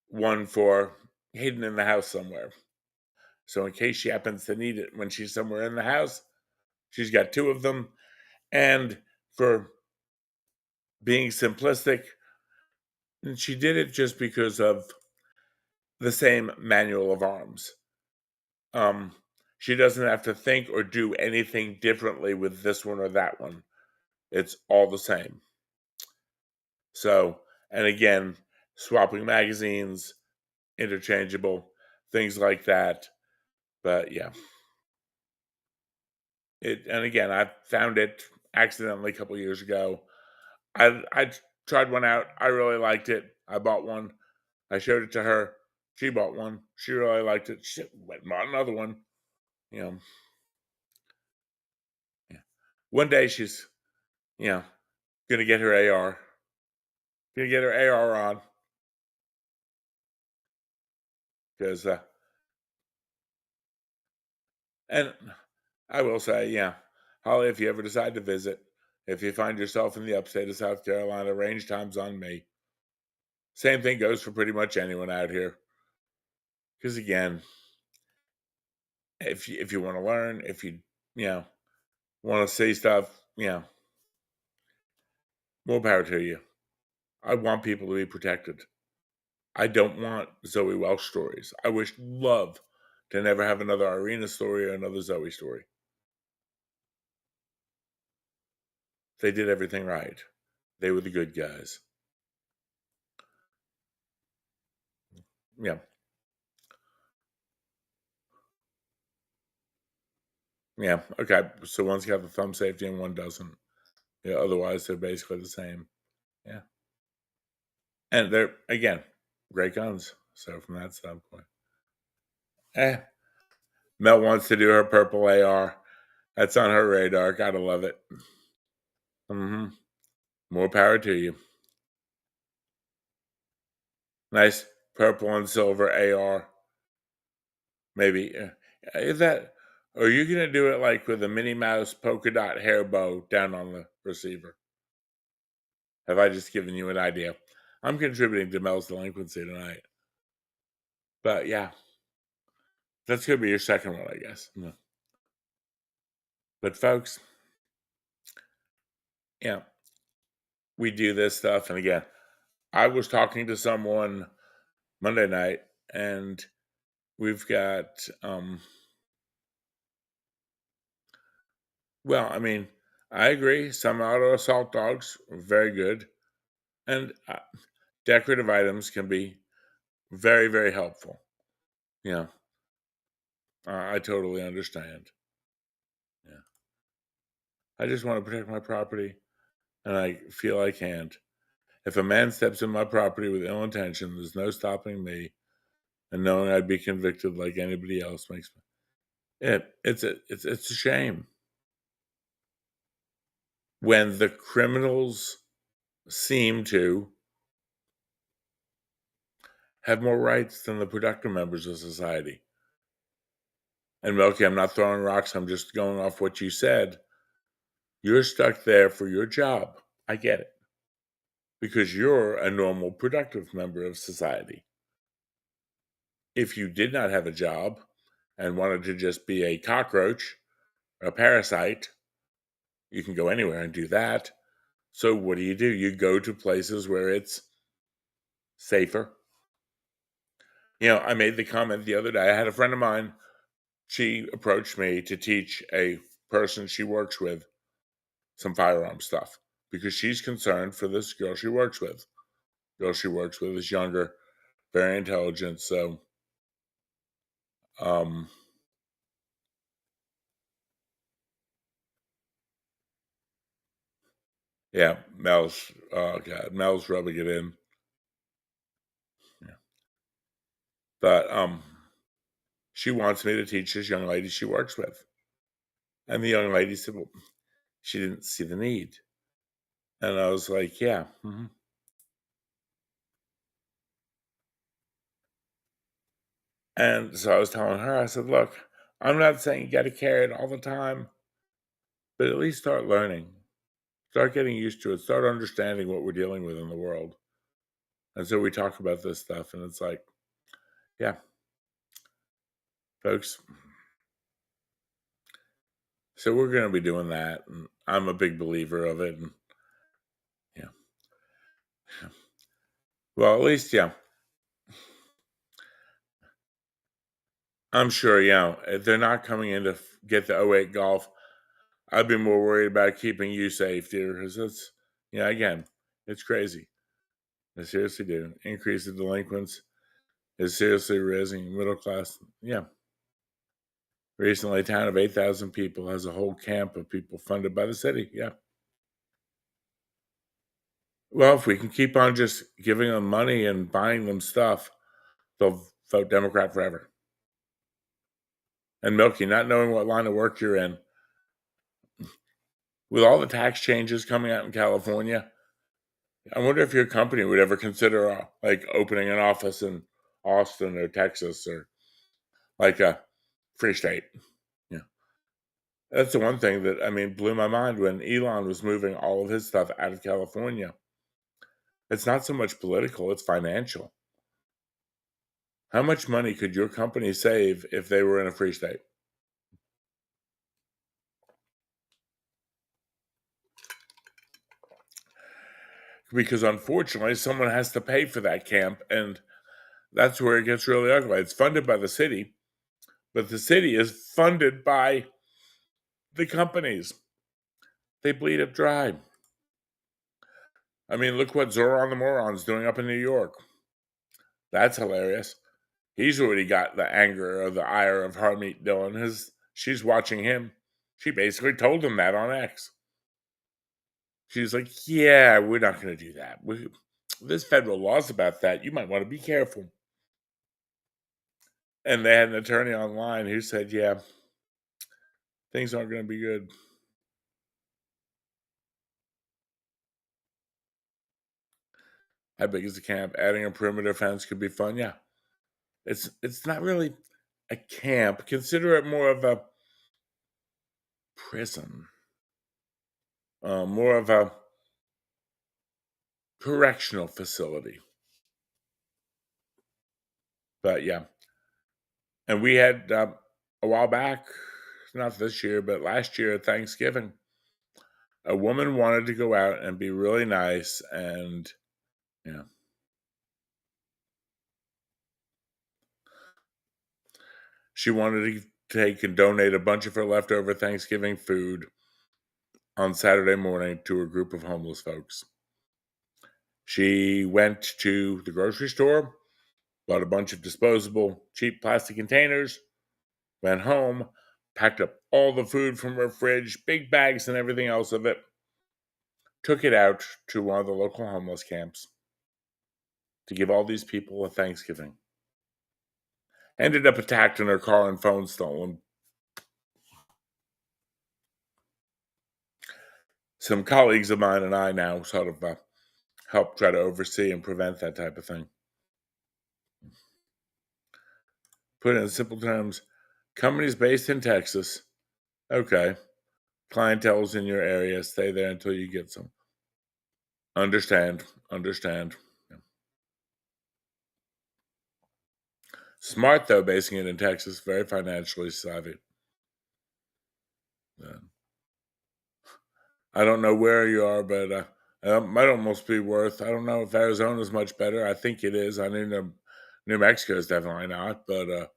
one for hidden in the house somewhere. So in case she happens to need it when she's somewhere in the house, she's got 2 of them. And for being simplistic, and she did it just because of the same manual of arms. She doesn't have to think or do anything differently with this one or that one. It's all the same. So, and again, swapping magazines, interchangeable, things like that. But yeah. And again, I found it accidentally a couple years ago. I tried one out. I really liked it. I bought one. I showed it to her. She bought one. She really liked it. She went and bought another one. Yeah. One day she's, Gonna get her AR. Gonna get her AR on. Because, and I will say, yeah, Holly, if you ever decide to visit, if you find yourself in the upstate of South Carolina, range time's on me. Same thing goes for pretty much anyone out here. Because again, if you want to learn, if you want to see stuff, more power to you. I want people to be protected. I don't want Zoe Welsh stories. I wish love to never have another Irina story or another Zoe story. They did everything right. They were the good guys. Yeah. Yeah. Okay. So one's got the thumb safety and one doesn't. Yeah. Otherwise, they're basically the same. Yeah. And they're, again, great guns. So from that standpoint. Mel wants to do her purple AR. That's on her radar. Gotta love it. More power to you. Nice purple and silver AR. Maybe. Is that, or are you going to do it like with a Minnie Mouse polka dot hair bow down on the receiver? Have I just given you an idea? I'm contributing to Mel's delinquency tonight. But yeah, that's going to be your second one, I guess. But folks, we do this stuff. And again, I was talking to someone Monday night, and we've got, well, I mean, I agree. Some auto assault dogs are very good. And decorative items can be very, very helpful. I totally understand. Yeah. I just want to protect my property, and I feel I can't. If a man steps in my property with ill intention, there's no stopping me. And knowing I'd be convicted like anybody else makes me. It's a shame when the criminals seem to have more rights than the productive members of society. And Milky, I'm not throwing rocks. I'm just going off what you said. You're stuck there for your job. I get it. Because you're a normal, productive member of society. If you did not have a job and wanted to just be a cockroach, a parasite, you can go anywhere and do that. So what do? You go to places where it's safer. I made the comment the other day. I had a friend of mine. She approached me to teach a person she works with some firearm stuff because she's concerned for this girl she works with. Girl she works with is younger, very intelligent. So, yeah, Mel's rubbing it in. Yeah. But she wants me to teach this young lady she works with. And the young lady said, well, she didn't see the need. And I was like, yeah. And so I was telling her, I said, look, I'm not saying you got to carry it all the time, but at least start learning. Start getting used to it. Start understanding what we're dealing with in the world. And so we talk about this stuff, and it's like, yeah, folks. So we're going to be doing that, and I'm a big believer of it. And well, at least, I'm sure, if they're not coming in to get the 08 Golf, I'd be more worried about keeping you safe, dear, because it's, again, it's crazy. I seriously do. Increase the delinquents is seriously raising middle class. Yeah. Recently, a town of 8,000 people has a whole camp of people funded by the city. Yeah. Well, if we can keep on just giving them money and buying them stuff, they'll vote Democrat forever. And Milky, not knowing what line of work you're in, with all the tax changes coming out in California, I wonder if your company would ever consider like opening an office in Austin or Texas or like a free state. Yeah, that's the one thing that blew my mind when Elon was moving all of his stuff out of California. It's not so much political; it's financial. How much money could your company save if they were in a free state? Because unfortunately, someone has to pay for that camp, and that's where it gets really ugly. It's funded by the city, but the city is funded by the companies. They bleed up dry. Look what Zoran the Moron's doing up in New York. That's hilarious. He's already got the anger or the ire of Harmeet Dillon. She's watching him. She basically told him that on X. She's like, yeah, we're not going to do that. There's federal laws about that. You might want to be careful. And they had an attorney online who said, yeah, things aren't going to be good. How big is the camp? Adding a perimeter fence could be fun. Yeah. It's not really a camp. Consider it more of a prison. More of a correctional facility. But yeah. And we had a while back, not this year, but last year at Thanksgiving, a woman wanted to go out and be really nice and, she wanted to take and donate a bunch of her leftover Thanksgiving food on Saturday morning to a group of homeless folks. She went to the grocery store, bought a bunch of disposable, cheap plastic containers, went home, packed up all the food from her fridge, big bags and everything else of it, took it out to one of the local homeless camps to give all these people a Thanksgiving. Ended up attacked and her car and phone stolen. Some colleagues of mine and I now sort of help try to oversee and prevent that type of thing. Put it in simple terms, companies based in Texas, okay, clientele's in your area, stay there until you get some. Understand. Yeah. Smart, though, basing it in Texas, very financially savvy. Yeah. I don't know where you are, but it might almost be worth, I don't know if Arizona's much better. I think it is. I know New Mexico is definitely not, but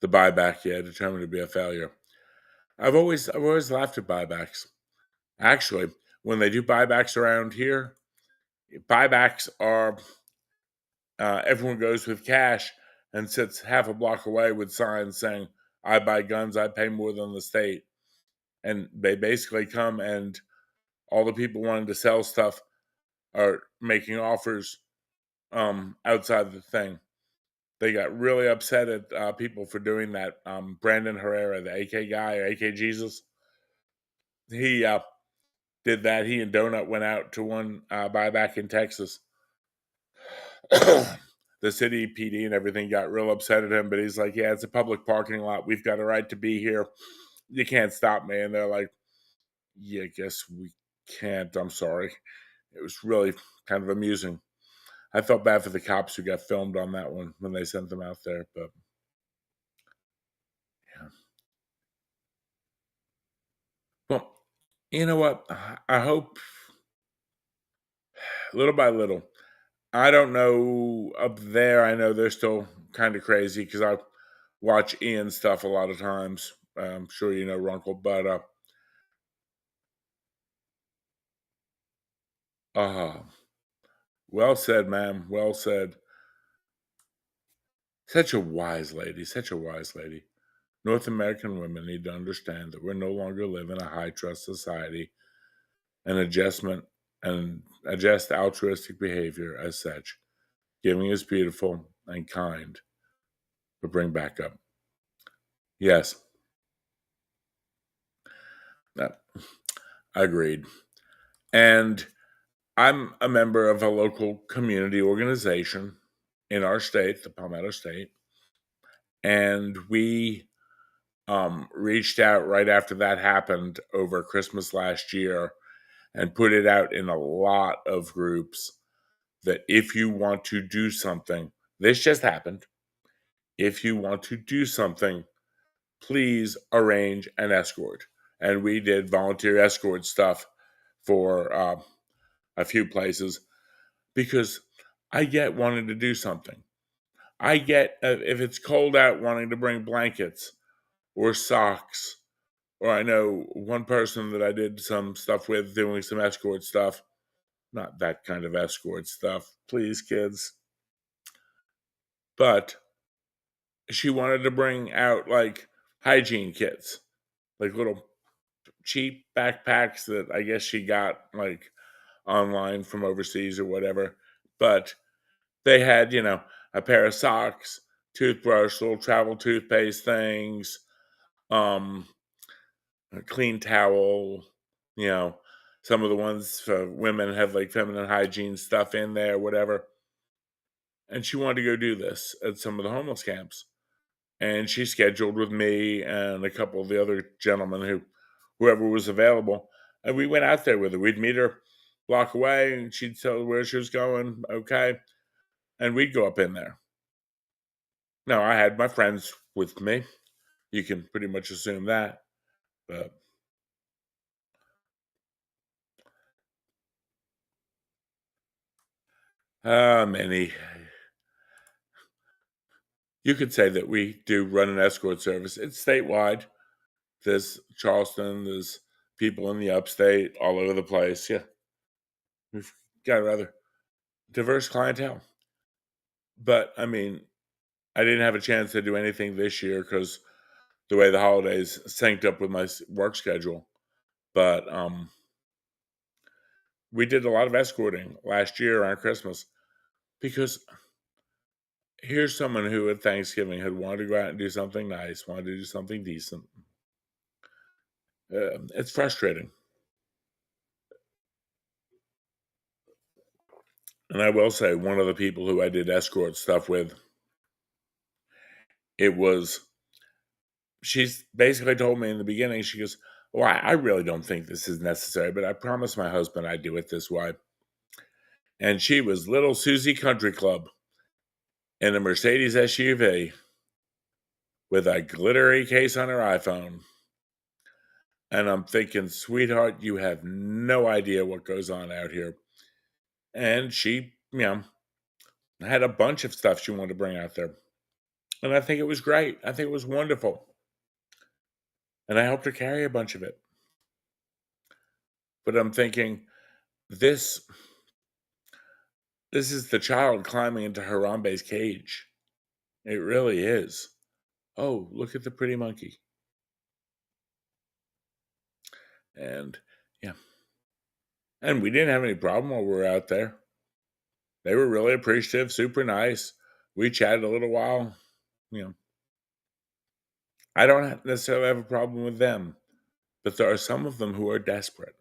the buyback, determined to be a failure. I've always laughed at buybacks. Actually, when they do buybacks around here, buybacks are everyone goes with cash and sits half a block away with signs saying, I buy guns, I pay more than the state. And they basically come and all the people wanting to sell stuff are making offers outside the thing. They got really upset at people for doing that. Brandon Herrera, the AK guy, or AK Jesus, he did that. He and Donut went out to one buyback in Texas. The city PD and everything got real upset at him, but he's like, yeah, it's a public parking lot. We've got a right to be here. You can't stop me. And they're like, yeah, I guess we can't. I'm sorry. It was really kind of amusing. I felt bad for the cops who got filmed on that one when they sent them out there, but yeah. Well, you know what? I hope little by little. I don't know up there. I know they're still kind of crazy because I watch Ian's stuff a lot of times. I'm sure you know Runkle, but well said, ma'am. Well said. Such a wise lady. Such a wise lady. North American women need to understand that we're no longer live in a high trust society, and adjust altruistic behavior as such. Giving is beautiful and kind, but bring back up. Yes, No, agreed. And I'm a member of a local community organization in our state, the Palmetto State, and we reached out right after that happened over Christmas last year and put it out in a lot of groups that if you want to do something, this just happened. If you want to do something, please arrange an escort. And we did volunteer escort stuff for a few places because I get wanting to do something. I get, if it's cold out, wanting to bring blankets or socks. Or I know one person that I did some stuff with doing some escort stuff. Not that kind of escort stuff, please, kids. But she wanted to bring out like hygiene kits, like little cheap backpacks that I guess she got like online from overseas or whatever. But they had, a pair of socks, toothbrush, little travel toothpaste things, a clean towel, some of the ones for women have like feminine hygiene stuff in there, whatever. And she wanted to go do this at some of the homeless camps. And she scheduled with me and a couple of the other gentlemen whoever was available. And we went out there with her. We'd meet her a block away and she'd tell where she was going. Okay. And we'd go up in there. Now, I had my friends with me. You can pretty much assume that. But many. You could say that we do run an escort service. It's statewide. There's Charleston. There's people in the upstate, all over the place. Yeah. We've got a rather diverse clientele. But, I mean, I didn't have a chance to do anything this year because the way the holidays synced up with my work schedule. But we did a lot of escorting last year around Christmas because here's someone who at Thanksgiving had wanted to go out and do something nice, wanted to do something decent. It's frustrating. And I will say, one of the people who I did escort stuff with, she's basically told me in the beginning, she goes, well, I really don't think this is necessary, but I promised my husband I'd do it this way. And she was little Susie Country Club in a Mercedes SUV with a glittery case on her iPhone. And I'm thinking, sweetheart, you have no idea what goes on out here. And she, had a bunch of stuff she wanted to bring out there. And I think it was great. I think it was wonderful. And I helped her carry a bunch of it. But I'm thinking, this is the child climbing into Harambe's cage. It really is. Oh, look at the pretty monkey. And yeah. And we didn't have any problem while we were out there. They were really appreciative, super nice. We chatted a little while. I don't necessarily have a problem with them, but there are some of them who are desperate.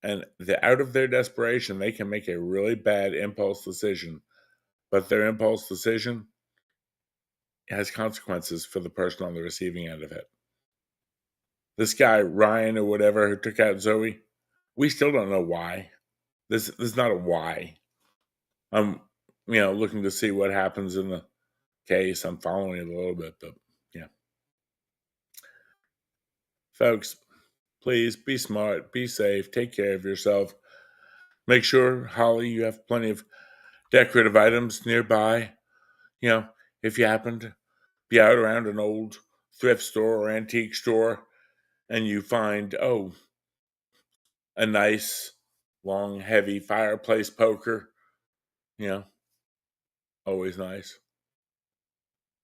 And out of their desperation, they can make a really bad impulse decision. But their impulse decision has consequences for the person on the receiving end of it. This guy, Ryan or whatever, who took out Zoe, we still don't know why. This is not a why. I'm, looking to see what happens in the case. I'm following it a little bit, but yeah. Folks, please be smart, be safe, take care of yourself. Make sure, Holly, you have plenty of decorative items nearby. If you happen to be out around an old thrift store or antique store and you find, a nice, long, heavy fireplace poker, always nice.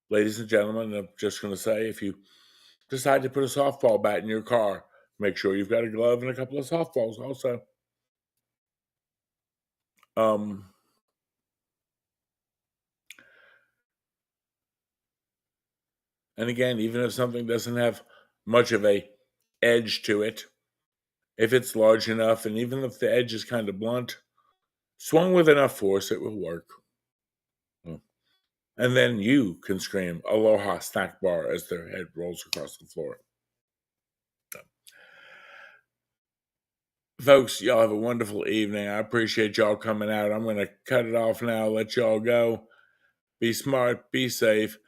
Ladies and gentlemen, I'm just going to say, if you decide to put a softball bat in your car, make sure you've got a glove and a couple of softballs also. And again, even if something doesn't have much of a edge to it, If it's large enough, and even if the edge is kind of blunt, swung with enough force, it will work. And then you can scream "Aloha snack bar" as their head rolls across the floor. Folks, y'all have a wonderful evening. I appreciate y'all coming out. I'm going to cut it off now, let y'all go. Be smart, be safe,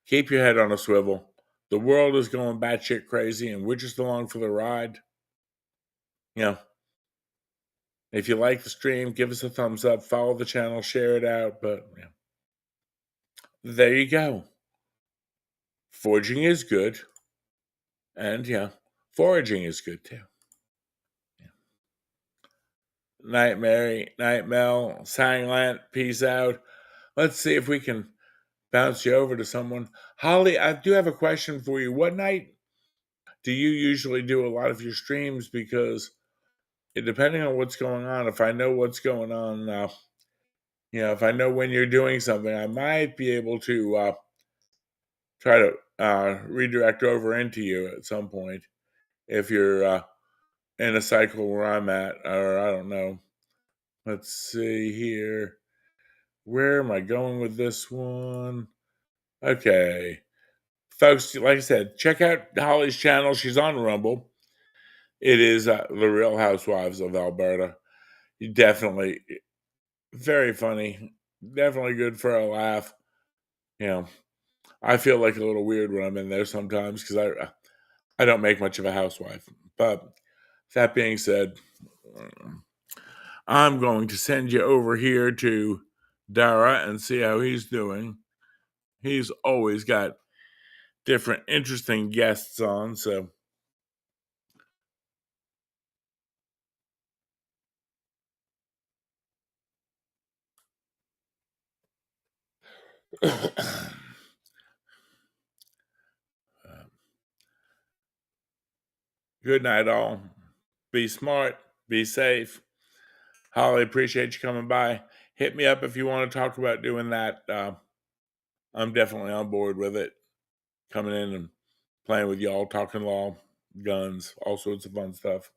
keep your head on a swivel. The world is going batshit crazy, and we're just along for the ride. You know, if you like the stream, give us a thumbs up, follow the channel, share it out. But there you go. Forging is good, and foraging is good too. Night Mary, night Mel, Sanglant, peace out. Let's see if we can bounce you over to someone. Holly, I do have a question for you. What night do you usually do a lot of your streams? Because depending on what's going on, if I know what's going on, if I know when you're doing something, I might be able to try to redirect over into you at some point if you're in a cycle where I'm at, or I don't know. Let's see here. Where am I going with this one? Okay. Folks, like I said, check out Holly's channel. She's on Rumble. It is The Real Housewives of Alberta. Definitely very funny. Definitely good for a laugh. I feel like a little weird when I'm in there sometimes because I don't make much of a housewife. But that being said, I'm going to send you over here to Dara and see how he's doing. He's always got different interesting guests on, so good night all. Be smart, be safe. Holly, appreciate you coming by. Hit me up if you want to talk about doing that. I'm definitely on board with it. Coming in and playing with y'all, talking law, guns, all sorts of fun stuff.